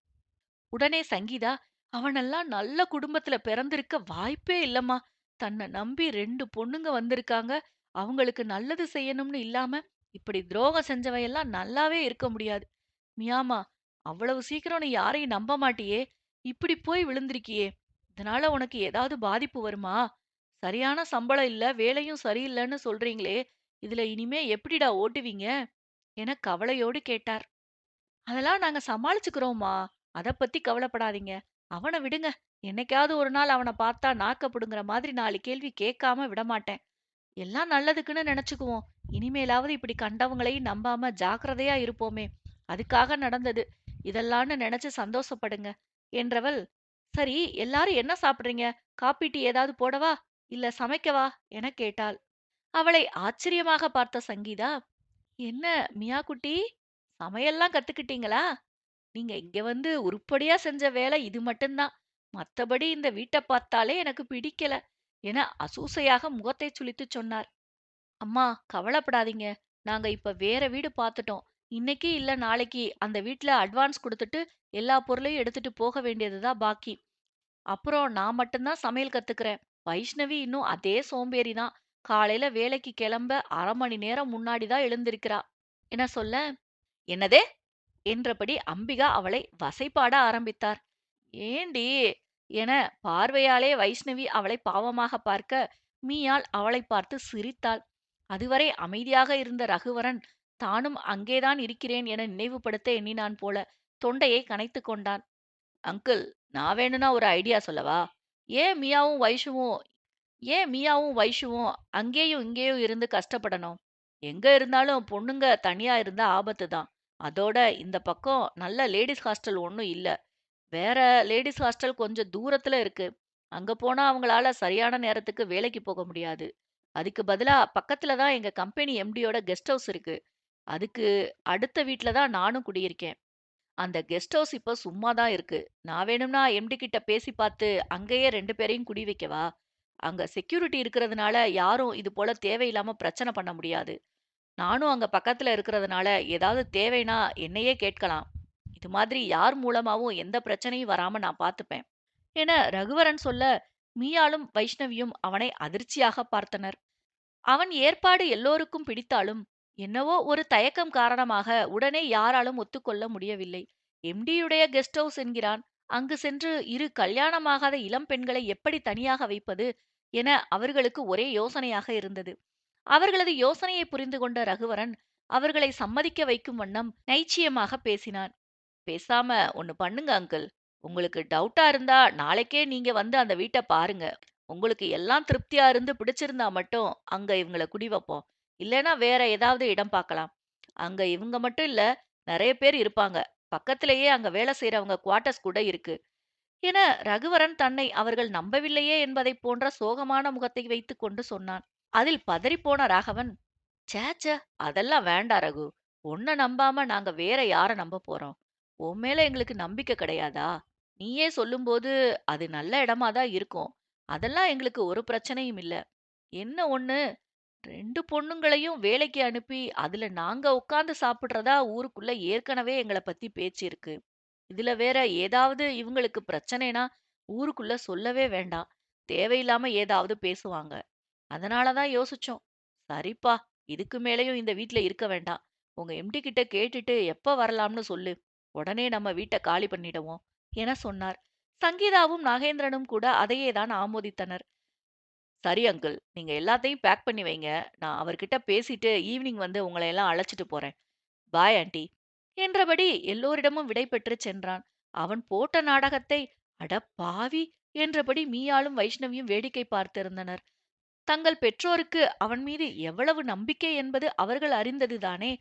உடனே சங்கீதா, அவனெல்லாம் நல்ல குடும்பத்துல பிறந்திருக்க வாய்ப்பே இல்லம்மா. தன்னை நம்பி 2 பொண்ணுங்க வந்திருக்காங்க. அவங்களுக்கு நல்லது செய்யணும்னு இல்லாம இப்படி துரோகம் செஞ்சவையெல்லாம் நல்லாவே இருக்க முடியாது. மியாமா, அவ்வளவு சீக்கிரம் நீ யாரையும் நம்ப மாட்டியே. இப்படி போய் விழுந்திருக்கியே. இதனால உனக்கு ஏதாவது பாதிப்பு வருமா? சரியான சம்பளம் இல்ல, வேலையும் சரியில்லைன்னு சொல்றீங்களே. இதுல இனிமே எப்படிடா ஓட்டுவீங்க? என கவலையோடு கேட்டார். அதெல்லாம் நாங்க சமாளிச்சுக்கிறோம்மா. அத பத்தி கவலைப்படாதீங்க. அவன விடுங்க. என்னைக்காவது ஒரு நாள் அவன பார்த்தா நாக்க புடுங்குற மாதிரி 4 கேள்வி கேட்காம விடமாட்டேன். எல்லாம் நல்லதுக்குன்னு நெனச்சுக்குவோம். இனிமேலாவது இப்படி கண்டவங்களையும் நம்பாம ஜாக்கிரதையா இருப்போமே. அதுக்காக நடந்தது. இதெல்லாம்னு நெனச்சு சந்தோஷப்படுங்க. என்றவள், சரி, எல்லாரும் என்ன சாப்பிடுறீங்க? காப்பி, டீ ஏதாவது போடவா? இல்ல சமைக்கவா? எனக் கேட்டாள். அவளை ஆச்சரியமாக பார்த்த சங்கீதா, என்ன மியா குட்டி, சமையல்லாம் கத்துக்கிட்டீங்களா? நீங்க இங்க வந்து உருப்படியா செஞ்ச வேலை இது மட்டும்தான். மத்தபடி இந்த வீட்ட பார்த்தாலே எனக்கு பிடிக்கல என அசூசையாக முகத்தைச் சுளித்துச் சொன்னார். அம்மா, கவலைப்படாதீங்க. நாங்க இப்ப வேற வீடு பார்த்துட்டோம். இன்னைக்கு இல்ல நாளைக்கு அந்த வீட்ல அட்வான்ஸ் குடுத்துட்டு எல்லா பொருளையும் எடுத்துட்டு போக வேண்டியதுதான் பாக்கி. அப்புறம் நான் மட்டும்தான் சமையல் கத்துக்கிறேன். வைஷ்ணவி இன்னும் அதே சோம்பேறி தான். காலையில வேலைக்கு கிளம்ப 1/2 மணி நேரம் முன்னாடி தான் எழுந்திருக்கிறா. என்ன சொல்ல, என்னதே என்றபடி அம்பிகா அவளை வசைபாட ஆரம்பித்தார். ஏண்டி என பார்வையாலே வைஷ்ணவி அவளை பாவமாக பார்க்க, மீயாள் அவளை பார்த்து சிரித்தாள். அதுவரை அமைதியாக இருந்த ரகுவரன் தானும் அங்கேதான் இருக்கிறேன் என நினைவுபடுத்த எண்ணினான் போல தொண்டையை கனைத்துக் கொண்டான். அங்கிள், நான் வேணும்னா ஒரு ஐடியா சொல்லவா? ஏன் மியாவும் வைஷுவும் ஏன் மியாவும் வைஷுவும் அங்கேயும் இங்கேயும் இருந்து கஷ்டப்படணும்? எங்க இருந்தாலும் பொண்ணுங்க தனியா இருந்தா ஆபத்து தான். அதோட இந்த பக்கம் நல்ல லேடிஸ் ஹாஸ்டல் ஒண்ணும் இல்ல. வேற லேடிஸ் ஹாஸ்டல் கொஞ்சம் தூரத்துல இருக்கு. அங்க போனா அவங்களால சரியான நேரத்துக்கு வேலைக்கு போக முடியாது. அதுக்கு பதிலா பக்கத்துல தான் எங்க கம்பெனி எம்டியோட கெஸ்ட் ஹவுஸ் இருக்கு. அதுக்கு அடுத்த வீட்ல தான் நானும் குடியிருக்கேன். அந்த கெஸ்ட் ஹவுஸ் இப்ப சும்மா தான் இருக்கு. நான் வேணும்னா எம்டி கிட்ட பேசி பார்த்து அங்கேயே 2 பேரையும் குடி வைக்கவா? அங்க செக்யூரிட்டி இருக்கிறதுனால யாரும் இது போல தேவையில்லாம பிரச்சனை பண்ண முடியாது. நானும் அங்க பக்கத்துல இருக்கிறதுனால ஏதாவது தேவைனா என்னையே கேட்கலாம். இது மாதிரி யார் மூலமாவும் எந்த பிரச்சனையும் வராம நான் பார்த்துப்பேன். என ரகுவரன் சொல்ல, மீயாளும் வைஷ்ணவியும் அவனை அதிர்ச்சியாக பார்த்தனர். அவன் ஏற்பாடு எல்லோருக்கும் பிடித்தாலும், என்னவோ ஒரு தயக்கம் காரணமாக உடனே யாராலும் ஒத்துக்கொள்ள முடியவில்லை. எம்டியுடைய கெஸ்ட் ஹவுஸ் என்கிறான். அங்கு சென்று 2 கல்யாணமாகாத இளம் பெண்களை எப்படி தனியாக வைப்பது என அவர்களுக்கு ஒரே யோசனையாக இருந்தது. அவர்களது யோசனையை புரிந்து கொண்ட ரகுவரன் அவர்களை சம்மதிக்க வைக்கும் வண்ணம் நைச்சியமாக பேசினான். பேசாம ஒண்ணு பண்ணுங்க அங்கிள். உங்களுக்கு டவுட்டா இருந்தா நாளைக்கே நீங்க வந்து அந்த வீட்ட பாருங்க. உங்களுக்கு எல்லாம் திருப்தியா இருந்து பிடிச்சிருந்தா மட்டும் அங்க இவங்கள குடி வைப்போம். இல்லைன்னா வேற ஏதாவது இடம் பார்க்கலாம். அங்க இவங்க மட்டும் இல்ல, நிறைய பேர் இருப்பாங்க. பக்கத்திலேயே அங்க வேலை செய்யறவங்க குவார்ட்டர்ஸ் கூட இருக்கு. என ரகுவரன் தன்னை அவர்கள் நம்பவில்லையே என்பதைப் போன்ற சோகமான முகத்தை வைத்துக் கொண்டு சொன்னான். அதில் பதறிப்போன ராகவன், ச்சே ச்சே, அதெல்லாம் வேண்டாம் ரகு. உன்ன நம்பாம நாங்க வேற யார நம்ப போறோம்? உன் மேல எங்களுக்கு நம்பிக்கை கிடையாதா? நீயே சொல்லும்போது அது நல்ல இடமா தான் இருக்கும். அதெல்லாம் எங்களுக்கு ஒரு பிரச்சனையும் இல்ல. என்ன ஒண்ணு, 2 பொண்ணுங்களையும் வேலைக்கு அனுப்பி அதுல நாங்க உட்கார்ந்து சாப்பிடுறதா ஊருக்குள்ள ஏற்கனவே எங்கள பத்தி பேச்சு இருக்கு. இதுல வேற ஏதாவது இவங்களுக்கு பிரச்சனைனா ஊருக்குள்ள சொல்லவே வேண்டாம். தேவையில்லாம ஏதாவது பேசுவாங்க. அதனால தான் யோசிச்சோம். சரிப்பா, இதுக்கு மேலயும் இந்த வீட்ல இருக்க வேண்டாம். உங்க எம்டி கிட்ட கேட்டுட்டு எப்ப வரலாம்னு சொல்லு. உடனே நம்ம வீட்ட காலி பண்ணிடுவோம் என சொன்னார். சங்கீதாவும் நாகேந்திரனும் கூட அதையே தான் ஆமோதித்தனர். சரி அங்கிள், நீங்க எல்லாத்தையும் பேக் பண்ணி வைங்க. நான் அவர்கிட்ட பேசிட்டு ஈவினிங் வந்து உங்களை எல்லாம் அழைச்சிட்டு போறேன். பாய் ஆண்டி என்றபடி எல்லோரிடமும் விடை பெற்றுச் சென்றான். அவன் போட்ட நாடகத்தை அட பாவி என்றபடி மீயாளும் வைஷ்ணவியும் வேடிக்கை பார்த்திருந்தனர். தங்கள் பெற்றோருக்கு அவன் மீது எவ்வளவு நம்பிக்கை என்பது அவர்கள் அறிந்ததுதானே.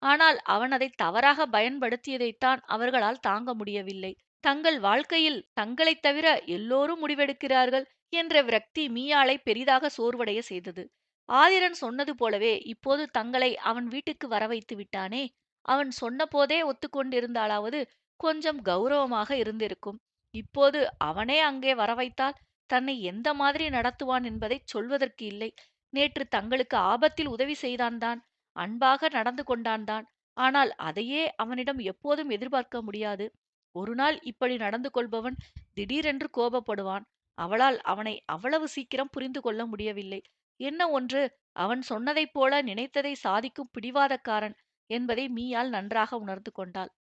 ஆனால் அவன் அதை தவறாக பயன்படுத்தியதைத்தான் அவர்களால் தாங்க முடியவில்லை. தங்கள் வாழ்க்கையில் தங்களைத் தவிர எல்லோரும் முடிவெடுக்கிறார்கள் என்ற விரக்தி மீயாளை பெரிதாக சோர்வடைய செய்தது. ஆதிரன் சொன்னது போலவே இப்போது தங்களை அவன் வீட்டுக்கு வர வைத்து விட்டானே. அவன் சொன்னபோதே ஒத்துக்கொண்டிருந்தாலாவது கொஞ்சம் கௌரவமாக இருந்திருக்கும். இப்போது அவனே அங்கே வர வைத்தால் தன்னை எந்த மாதிரி நடத்துவான் என்பதைச் சொல்வதற்கு இல்லை. நேற்று தங்களுக்கு ஆபத்தில் உதவி செய்தான் தான். அன்பாக நடந்து கொண்டான் தான். ஆனால் அதையே அவனிடம் எப்போதும் எதிர்பார்க்க முடியாது. ஒரு நாள் இப்படி நடந்து கொள்பவன் திடீரென்று கோபப்படுவான். அவளால் அவனை அவ்வளவு சீக்கிரம் புரிந்து கொள்ள முடியவில்லை. என்ன ஒன்று, அவன் சொன்னதைப் போல நினைத்ததை சாதிக்கும் பிடிவாதக்காரன் என்பதை மீயாள் நன்றாக உணர்ந்து கொண்டாள்.